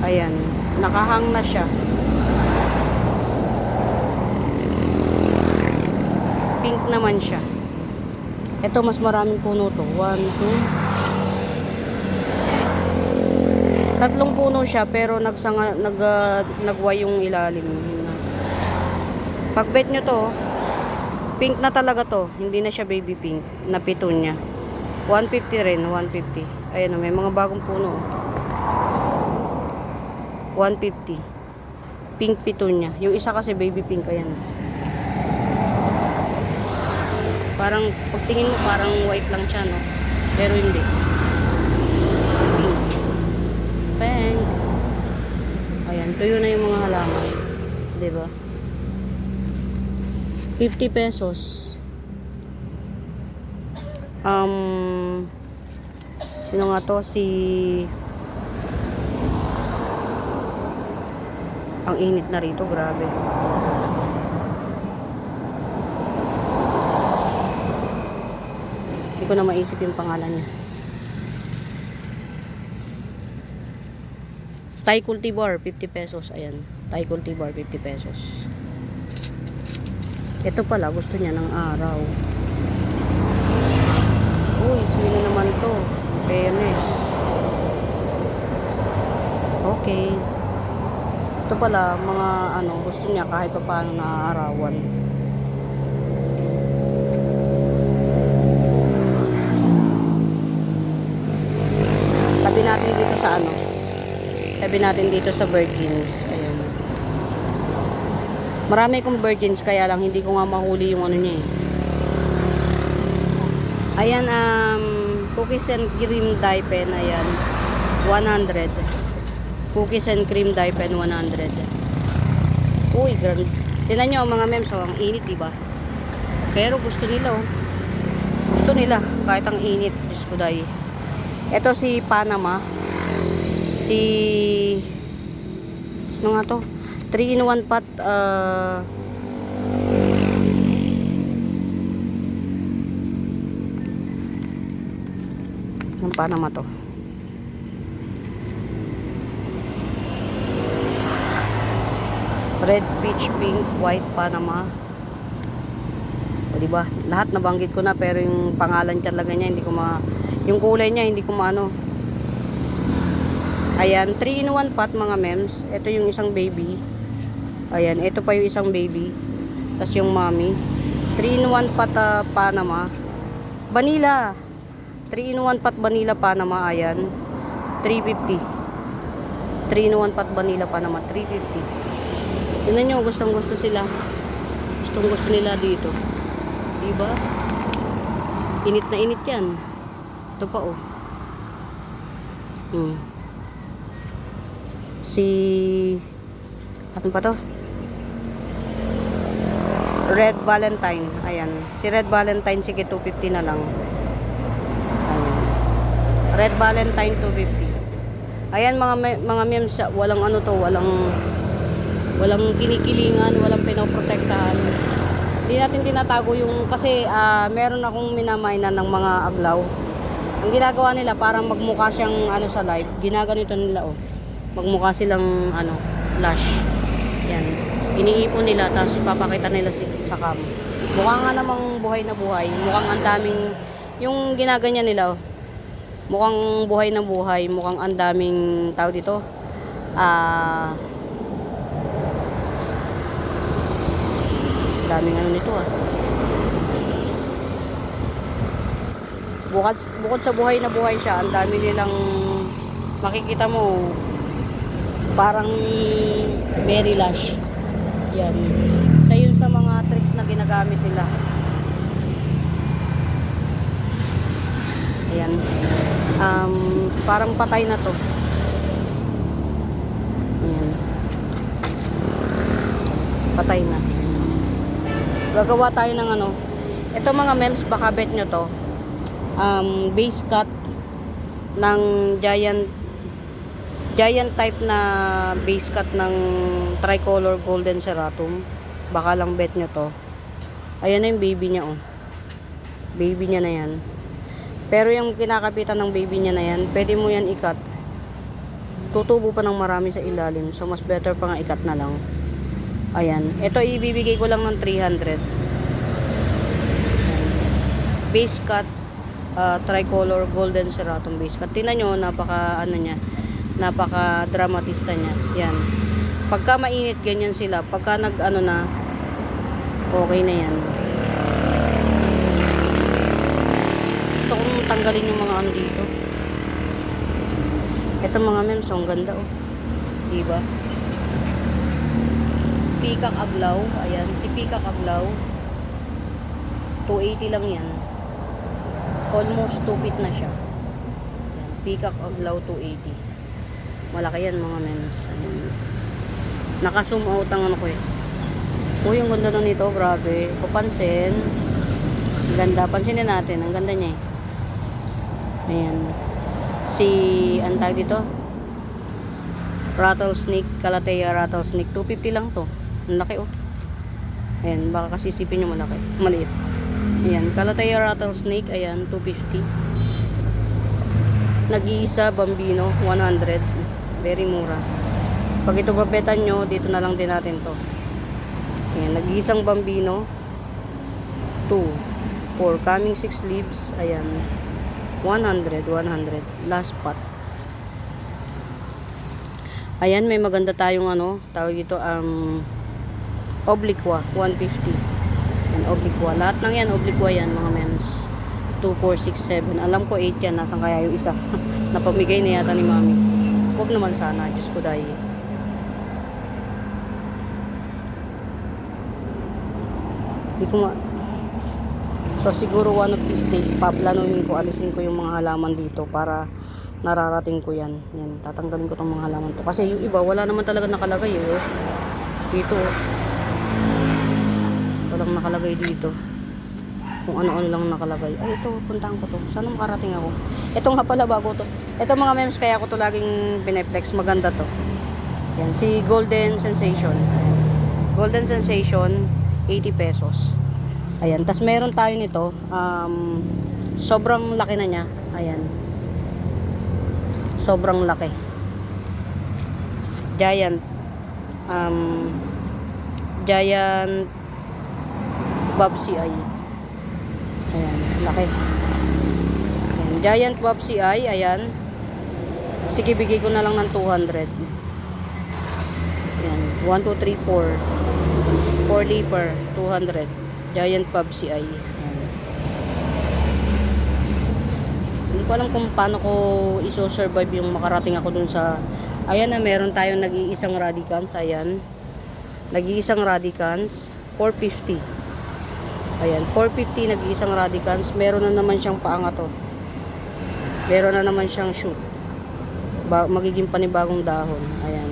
Ayan, nakahang na siya. Pink naman siya. Ito mas maraming puno to. 1, 2. Tatlong puno siya pero nagway yung ilalim. Pag bet nyo to, pink na talaga to. Hindi na siya baby pink. Na petunia. 150 rin, 150. Ayan, may mga bagong puno. 150. Pink petunia. Yung isa kasi baby pink. Ayan. Parang, pagtingin mo parang white lang siya, no? Pero hindi. Pink. Pink. Ayan, tuyo na yung mga halaman. Diba? 50 pesos. Sino nga to? Ang init na rito, grabe. Hindi ko na maisip yung pangalan niya. Thai cultivar, 50 pesos. Ayan, Thai cultivar, 50 pesos. Ito pala, gusto niya ng araw. Uy, sino naman to? Penis. Okay. Ito pala, mga gusto niya kahit pa paano na arawan. Tabi natin dito sa Tabi natin dito sa Birkins. Ayan. Marami kong Birkins, kaya lang hindi ko nga mahuli yung niya eh. Ayan, cookies and cream dye pen, ayan, 100. Cookies and cream dye pen, 100. Uy, grand. Tingnan nyo mga mems, ang init, diba? Pero gusto nila, Gusto nila, kahit ang init, Diyos ko dahi. Ito si Panama. Sino nga to? 3-in-1 pot, ng Panama to. Red, peach, pink, white, Panama. O diba? Lahat nabanggit ko na pero yung pangalan talaga niya hindi ko yung kulay niya hindi ko maano. Ayan, 3-in-1 pot mga mems. Ito yung isang baby. Ayan, ito pa yung isang baby. Tapos yung mommy. 3-in-1 pot Panama. Vanilla. 3-in-1 pot vanilla Panama, ayan. 350. 3-in-1 pot vanilla Panama, 350. Tingnan nyo, gustong gusto sila. Gustong gusto nila dito. Diba? Init na init yan. Ito pa ano pa to? Red Valentine. Ayan. Si Red Valentine, sige 250 na lang. Red Valentine 250. Ayan mga memes, walang walang kinikilingan, walang pinoprotektahan. Hindi natin tinatago yung kasi meron akong minamainan ng mga aglaw. Ang ginagawa nila parang magmukha siyang sa live. Ginaganito nila magmukha silang flash. Yan. Iniipon nila tapos ipapakita nila sa cam. Mukha nga namang buhay na buhay. Mukhang ang daming yung ginaganyan nila mukhang buhay na buhay, mukhang ang daming tao dito. Daming nito Bukod sa buhay na buhay siya, ang dami nilang makikita mo parang berry lash. Yan. Sa yun sa mga tricks na ginagamit nila. Ayan. Parang patay na to. Ayan. Patay na. Gagawa tayo ng ito mga mems, baka bet nyo to. Base cut ng giant type na base cut ng tricolor golden ceratum. Baka lang bet nyo to. Ayan na yung baby niya Baby niya na yan. Pero yung kinakapitan ng baby niya na yan, pwede mo yan ikat. Tutubo pa ng marami sa ilalim. So, mas better pa nga ikat na lang. Ayan. Ito, ibibigay ko lang ng 300. Base cut, tricolor golden serratum base cut. Tingnan nyo, napaka dramatista niya. Yan. Pagka mainit, ganyan sila. Pagka na, okay na yan. Gusto kong tanggalin yung mga ano dito. Ito mga mems, ang ganda oh. Diba? Peacock Aglaw. Ayan, si Peacock Aglaw. 280 lang yan. Almost 2 feet na siya. Ayan, Peacock Aglaw 280. Malaki yan mga mems. Ayan. Naka-zoom out ang ano ko eh. Uy, ang ganda na nito. Grabe. Papansin. Ang ganda. Pansinin natin. Ang ganda niya eh. Ayan. Ang tag dito. Rattlesnake. Calathea rattlesnake. 250 lang to. Ang laki oh. Ayan. Baka kasi isipin nyo malaki. Maliit. Ayan. Calathea rattlesnake. Ayan. 250. Nag-iisa. Bambino. 100. Very mura. Pag ito babetan nyo, dito na lang din natin to. Ayan, nag-iisang bambino. 2 4 coming 6 leaves. Ayan, 100. Last pot. Ayan, may maganda tayong ano, tawag ito obliqua 150. Ayan, obliqua. Lahat ng yan obliqua yan mga mems. 2 4 6 7. Alam ko 8 yan. Nasaan kaya yung isa? Napamigay na yata ni mami. Huwag naman sana, Diyos ko dahil. So siguro one of these days paplanuhin ko, alisin ko yung mga halaman dito para nararating ko yan. Yan, tatanggalin ko tong mga halaman to. Kasi yung iba wala naman talaga nakalagay eh. Oh. Dito oh. Walang nakalagay dito. Kung ano-ano lang nakalagay. Ay ito, puntahan ko to. Sana makarating ako. Ito nga pala bago to. Ito mga memes, kaya ako to laging pineflex. Maganda to. Yan, si Golden Sensation. Golden Sensation 80 pesos. Ayan. Tas meron tayo nito. Sobrang laki na niya. Ayan. Sobrang laki. Giant. Giant Bobsy Eye. Ayan. Laki. Ayan. Giant Bobsy Eye. Ayan. Sige, bigay ko na lang ng 200. Ayan. 1, 2, 3, 4. 4 leaper, 200. Giant Bobsy Eye. Hindi ko alam kung paano ko iso-survive yung makarating ako dun sa... Ayan na, meron tayong nag-iisang radicans. Ayan. Nag-iisang radicans. 450. Ayan, 450 nag-iisang radicans. Meron na naman siyang paangat to. Meron na naman siyang shoot. Magiging panibagong dahon. Ayan.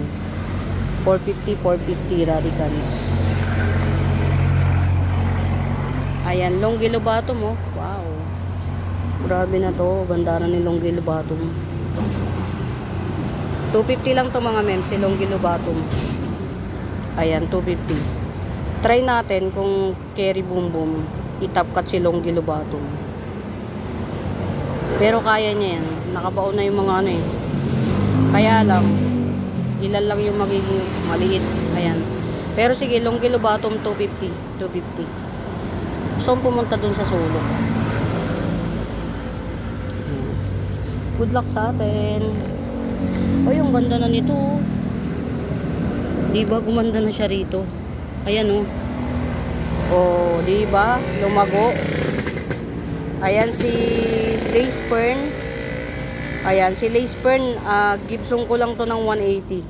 450 radicans. Ayan, Longilobatum oh. Wow. Grabe na to. Ganda na ni Longilobatum. 250 lang to mga mems, si Longilobatum. Ayan, 250. Try natin kung carry boom boom, itap cut si Longilobatum. Pero kaya niya yan. Nakabaon na yung mga ano eh. Kaya lang, ilan lang yung magiging maliit. Ayan. Pero sige, Longilobatum 250. So, pumunta dun sa sulok. Good luck sa atin. Oh, yung ganda na nito. Diba, gumanda na siya rito. Ayan, oh. Oh, diba? Lumago. Ayan, si Lace Fern. Ayan, si Lace Fern. Gibson ko lang to ng 180.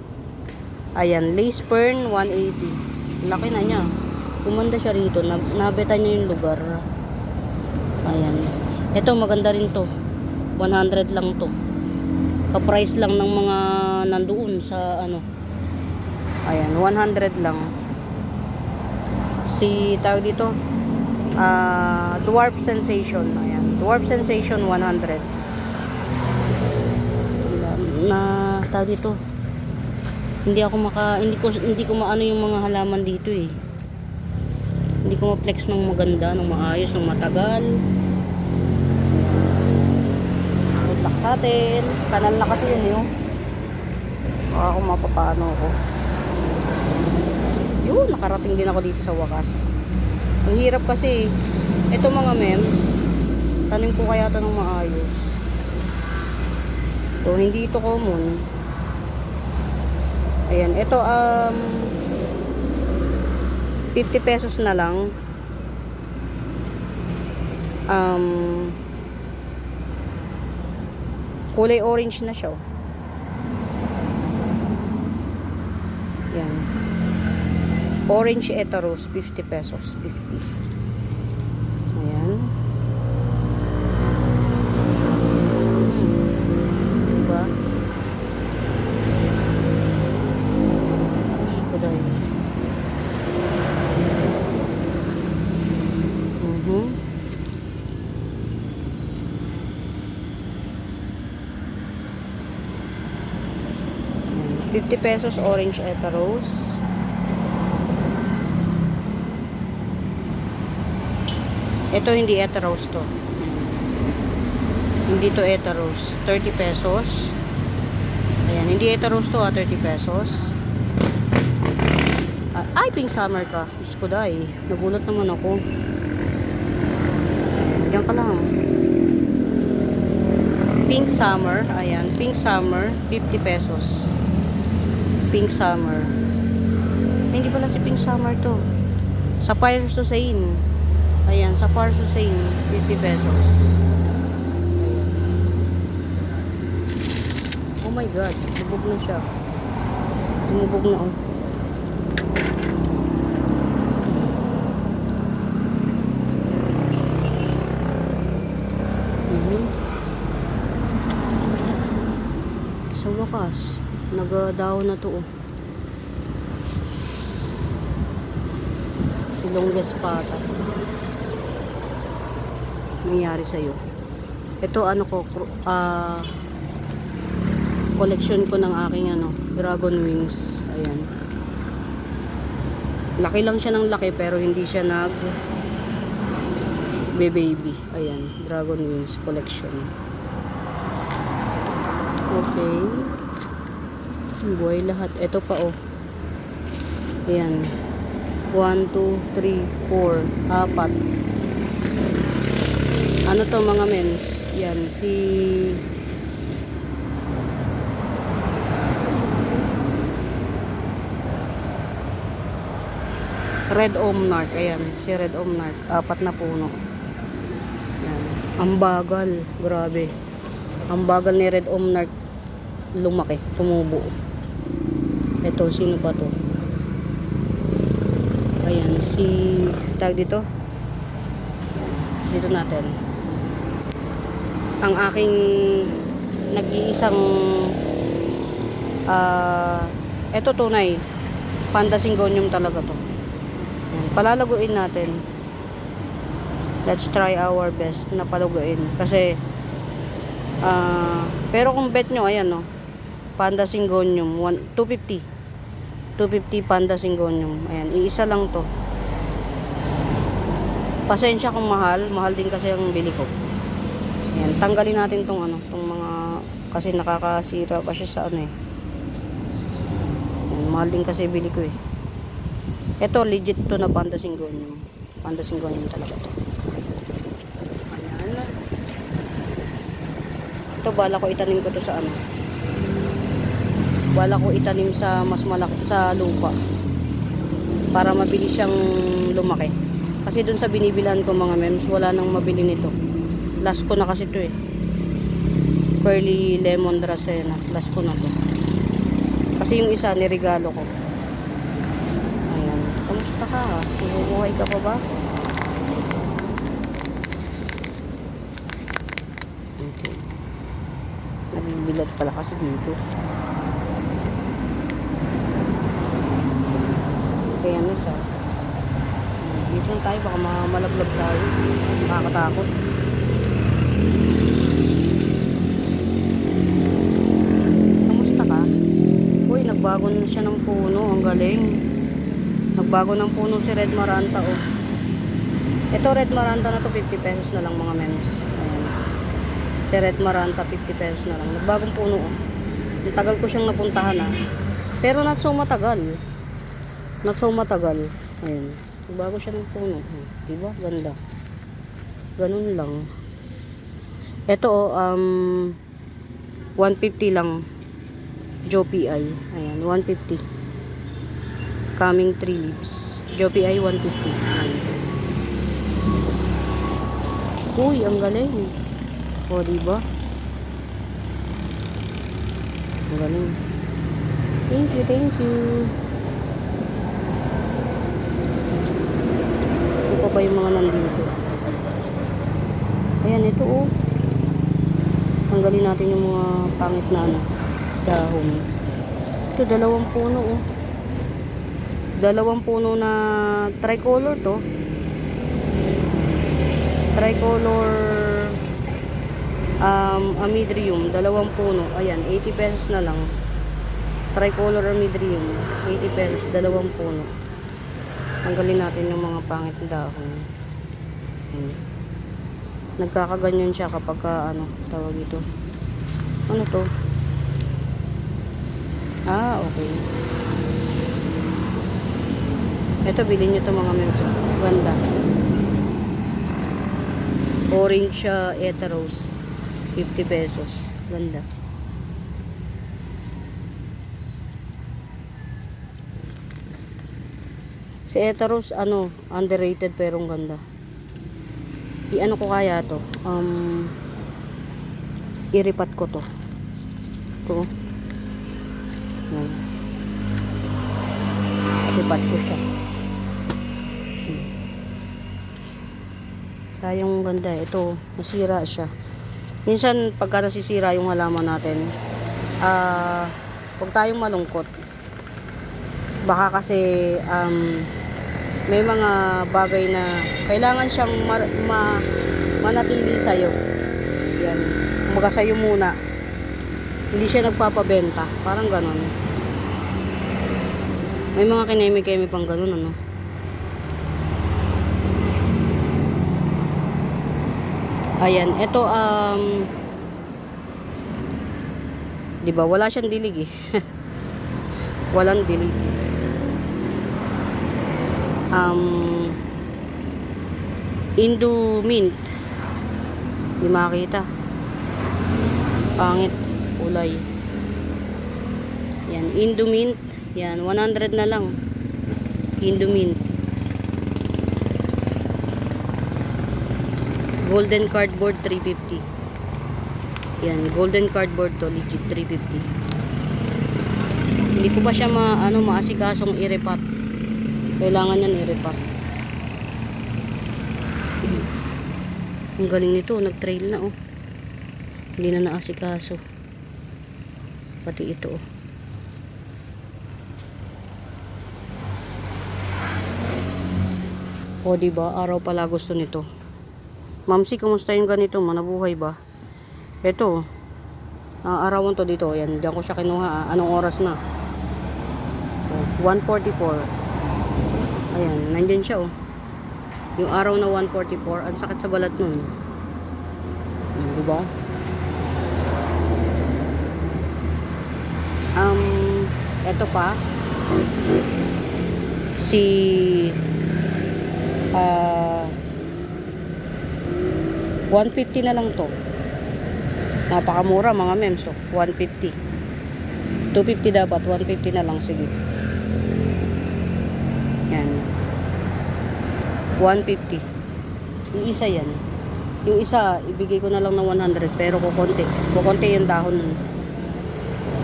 Ayan, Lace Fern, 180. Laki na niya. Gumanda siya rito. Nabetan niya yung lugar. Ayan. Ito, maganda rin to. 100 lang to. Ka-price lang ng mga nandoon sa ano. Ayan, 100 lang. Si tawag dito Dwarf Sensation. Ayan, Dwarf Sensation 100. Na tawag dito. Hindi ko maano yung mga halaman dito eh. Hindi ko ma-flex ng maganda, ng maayos, ng matagal. sa atin. Kanal na kasi yun yun. Baka kung mapapano ako. Yun, nakarating din ako dito sa wakas. Ang hirap kasi. Ito mga mems. Tanim ko kaya ito ng maayos. Ito, hindi ito common. Ayan, ito 50 pesos na lang. Kulay orange na siya. Yan. Orange Etaros, 50 pesos. 50. Ayan. Diba? Skuday. Mhm. 50 pesos orange Etaros. Ito hindi Etaros to. Hindi to Etaros. 30 pesos. Ayan, hindi Etaros to 30 pesos. Ay, pink summer ka. Diyos ko dahi. Nagulat naman ako. Diyan ka lang. Pink summer. Ayan, pink summer. 50 pesos. Pink summer. Ay, hindi pala si pink summer to. Sapphire Hussein. Ayan, Sapphire Hussein. 50 pesos. Oh my god. Bubog na siya. Bumubog na oh. Sa wakas, nagadaw na to oh. Si Longest Pata. Nangyari sa'yo. Ito ano ko, collection ko ng aking ano, dragon wings. Ayan. Laki lang siya ng laki pero hindi siya baby. Ayan, dragon wings collection. Okay. Buhay lahat. Ito pa oh. Ayan. 1, 2, 3, 4, 4. Ano to mga mems? Yan, si Red Omnarch. Ayan, si Red Omnarch. 4 na puno. Yan. Ang bagal. Grabe. Ang bagal ni Red Omnarch lumaki, tumubo. Ito, sino ba to? Ayan, si tag dito. Dito natin. Ang aking nag-iisang eto tunay. Panda Syngonium talaga to. Ayan, palalaguin natin. Let's try our best na palaguin. Kasi pero kung bet nyo, ayan no, Panda Syngonium 250 Panda Syngonium. Ayan, iisa lang to. Pasensya kung mahal din kasi ang bili ko. Ayan, tanggalin natin tong ano, tong mga, kasi nakakasira pa siya sa ano eh. Ayan, mahal din kasi bili ko eh. Ito legit to na Panda Syngonium. Panda Syngonium talaga to. Ito, bala ko itanim ko to sa ano. Bala ko itanim sa mas malaki, sa lupa. Para mabilis siyang lumaki. Kasi dun sa binibilan ko mga mems, wala nang mabili nito. Last ko na kasi to eh. Curly Lemon Dracena. Last ko na to. Kasi yung isa, niregalo ko. Ayan. Kamusta ka? Bumubuhay ka pa ba? Okay. Nabibilat pala kasi dito. Kaya nasa dito lang tayo, baka malaglag tayo. Nakakatakot. Kamusta ka? Uy, nagbago na siya ng puno. Ang galing. Nagbago ng puno si Red Maranta oh. Ito Red Maranta na to 50 pesos na lang mga mems. Ayan. Si Red Maranta, 50 pesos na lang. Nagbagong puno. Oh. Ang tagal ko siyang napuntahan ah. Pero not so matagal. Not so matagal. Ayun. Bago siya ng puno. Diba? Ganda. Ganun lang. Ito oh, 150 lang. Joe PI. Ayan, 150. Coming 3 leaves. Joe PI 150. Ayan. Uy, ang galing. O, diba? Ang galing. Thank you, thank you. Ito pa ba yung mga nandito? Ayan, ito oh. Tanggalin natin yung mga pangit na ano, dahon. Ito, 2 puno oh. 2 puno na tricolor to. Tricolor amidrium, 2 puno. Ayan, 80 pesos na lang. Tricolor amidrium, 80 pesos, 2 puno. Tanggalin natin yung mga pangit na dahon. Ayan. Nagkakaganyan siya kapag ano, tawag ito. Ano to? Ah, okay. Ito, bilhin nyo to mga members. Ganda. Orange siya, Etaros. 50 pesos. Ganda. Si Etaros, ano, underrated pero ang ganda. I-ano ko kaya to? Iripat ko to. Ito. Yan. Iripat ko siya. Sayang ganda. Ito, nasira siya. Minsan, pagka nasisira yung halaman natin, huwag tayong malungkot. Baka kasi, may mga bagay na kailangan siyang manatili sa'yo. Yan. Kumaga sa'yo muna. Hindi siya nagpapabenta. Parang ganon. May mga kinemi-kemi pang ganon, ano. Ayan. Ito, diba, wala siyang dilig eh. Walang dilig. Indo mint. Hindi makita. Pangit. Kulay. Yan. Indo mint. Yan. 100 na lang. Indo mint. Golden cardboard 350. Yan. Golden cardboard to. Legit 350. Hindi ko pa siya maasikasong i-repat. Kailangan yan i-repat. Ang galing nito, nag-trail na oh. Hindi na naasikaso. Pati ito oh. O diba, araw pala gusto nito. Mamsi, kumusta yung ganito? Manabuhay ba? Ito, arawan to dito. Yan, diyan ko siya kinuha. Anong oras na? 1:44. Ayan, nandyan siya oh. Yung araw na 1:44, ang sakit sa balat nun. Diba? Eto pa. Si 150 na lang to. Napakamura mga mems oh. 150. 250 dapat, 150 na lang, sige. Yan. 150. Yung isa yan. Yung isa, ibigay ko na lang ng 100 pero kukonti. Kukonti yung dahon. Yan.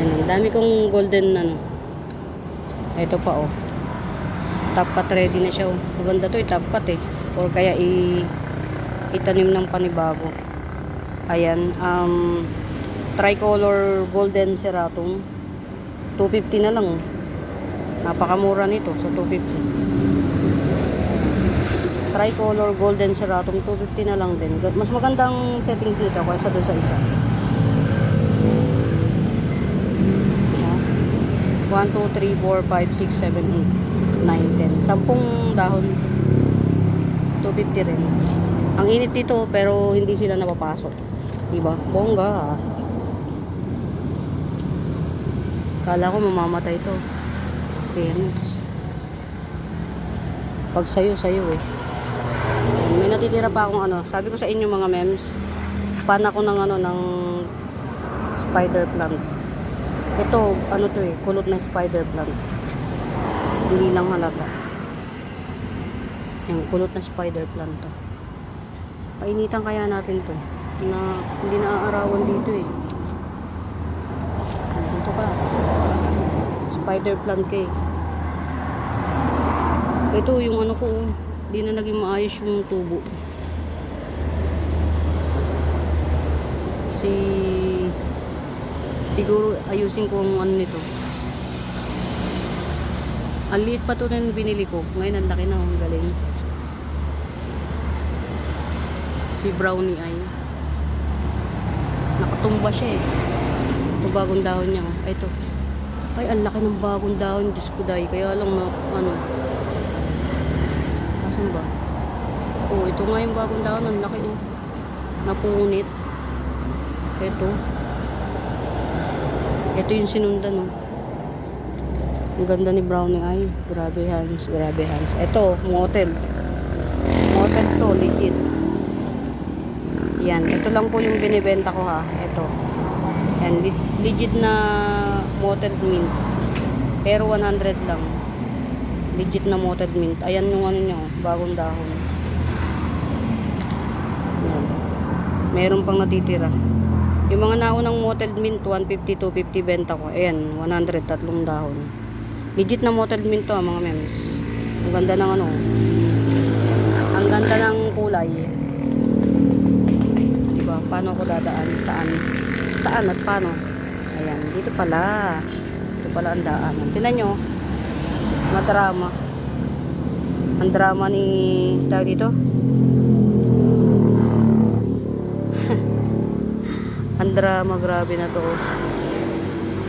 Ang dami kong golden ano. Ito pa oh. Top cut ready na siya oh. Maganda to, top cut eh. Or kaya itanim ng panibago. Ayan. Tricolor golden ceratum. 250 na lang oh. Napakamura nito sa 250. Tricolor golden ceratum 250 na lang din. Mas magandang settings nito kaysa doon sa isa. 1, 2, 3, 4, 5, 6, 7, 8, 9, 10. 10 dahon. 250 rin. Ang init dito pero hindi sila napapasok. Diba? Bongga. Kala ko mamamatay to. Fairness. Pag sayo eh. May natitira pa akong ano. Sabi ko sa inyo mga mems, pan ako ng ano, ng spider plant. Ito, ano to eh, kulot na spider plant. Hindi lang halata. Yung kulot na spider plant to. Painitan kaya natin to. Na hindi naaarawan dito eh. Dito ka. Spider plant cake. Ito yung ano ko, hindi na naging maayos yung tubo. Siguro ayusin ko ang ano nito. Ang liit pa to na binili ko. Ngayon ang laki na, ang galing. Si brownie ay nakatumba siya eh. Ito bagong dahon niya. Ay, ito. Ay, ang laki ng bagong dahon. Diyos ko dahi. Kaya lang na, ano. Asan ba? Oh, ito nga yung bagong dahon. Ang laki oh. Napunit. Ito. Ito yung sinundan oh. Ang ganda ni brownie ay. Grabe hands. Grabe hands. Ito, motel. Motel to, legit. Yan, ito lang po yung binibenta ko ha. Ito. Yan, legit na moted mint. Pero 100 lang. Legit na moted mint. Ayan yung ano nyo, bagong dahon. Yan. Meron pang natitira. Yung mga naunang moted mint, 150, 250 benta ko. Ayan, 100, tatlong dahon. Legit na moted mint to mga memes. Ang ganda ng ano. Ang ganda ng kulay. Paano ako dadaan? Saan at paano? Ayan, dito pala. Dito pala ang daanan. Tingnan nyo. Madrama. Ang drama ni tawag dito. Ang drama, grabe na to.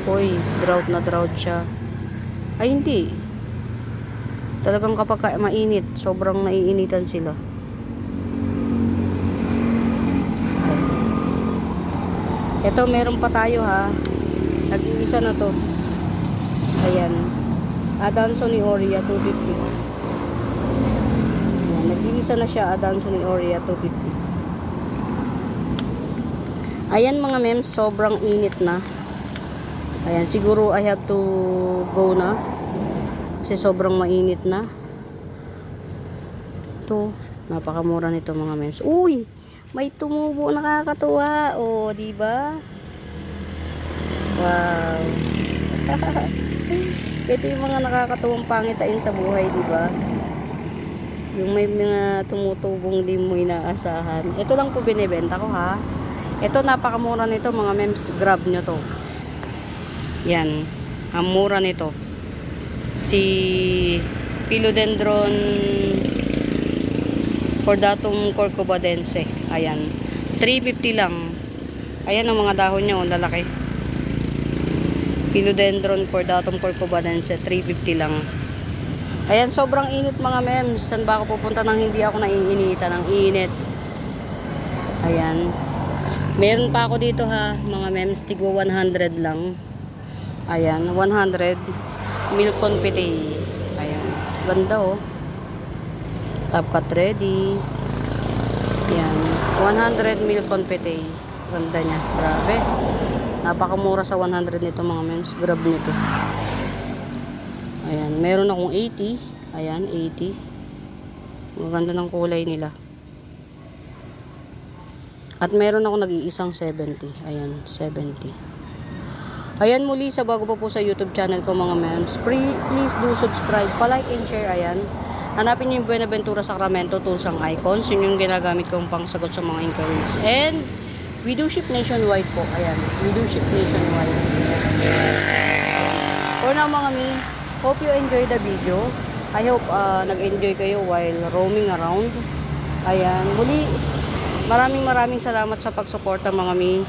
Hoy, drought na drought siya. Ay, hindi. Talagang kapag mainit, sobrang naiinitan sila. Ito, meron pa tayo ha. Nag-iisa na to. Ayan. Adansonii aurea 250. Ayan, nag-iisa na siya. Adansonii aurea 250. Ayan mga mems, sobrang init na. Ayan, siguro I have to go na. Kasi sobrang mainit na. Ito, napakamura nito mga mems. Uy! May tumubo, nakakatuwa. Oh, di ba? Wow. Ito yung mga nakakatuwang pangitain sa buhay, di ba? Yung may mga tumutubong di mo inaasahan. Ito lang po binibenta ko, ha? Ito, napakamura nito, mga mems. Grab nyo to. Yan. Ang mura nito. Si Philodendron Cordatum corcovadense. Ayan. 350 lang. Ayan ang mga dahon niya. Ang lalaki. Philodendron Cordatum corcovadense. 350 lang. Ayan. Sobrang init mga mems. Saan ba ako pupunta nang hindi ako naiinitan ng init? Ayan. Meron pa ako dito ha. Mga mems. Tigwa 100 lang. Ayan. 100. Milk confetti. Ayan. Ganda oh. Top cut ready. Yan. 100 milk confetti. Ganda niya. Grabe. Napakamura sa 100 nito mga mems. Grab nito. Ayan. Meron akong 80. Ayan. 80. Maganda ng kulay nila. At meron ako nag-iisang 70. Ayan. 70. Ayan muli sa bago pa po sa YouTube channel ko mga mems. Please do subscribe. Pa-like and share. Ayan. Hanapin niyo yung Buenaventura Sacramento tools ang icons. Yun yung ginagamit kong pangsagot sa mga inquiries. And we do ship nationwide po. Ayan. We do ship nationwide. For now mga mi, hope you enjoy the video. I hope nag-enjoy kayo while roaming around. Ayan. Muli, maraming salamat sa pagsuporta mga mi.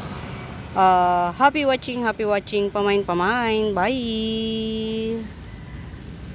Happy watching. Pamain. Bye!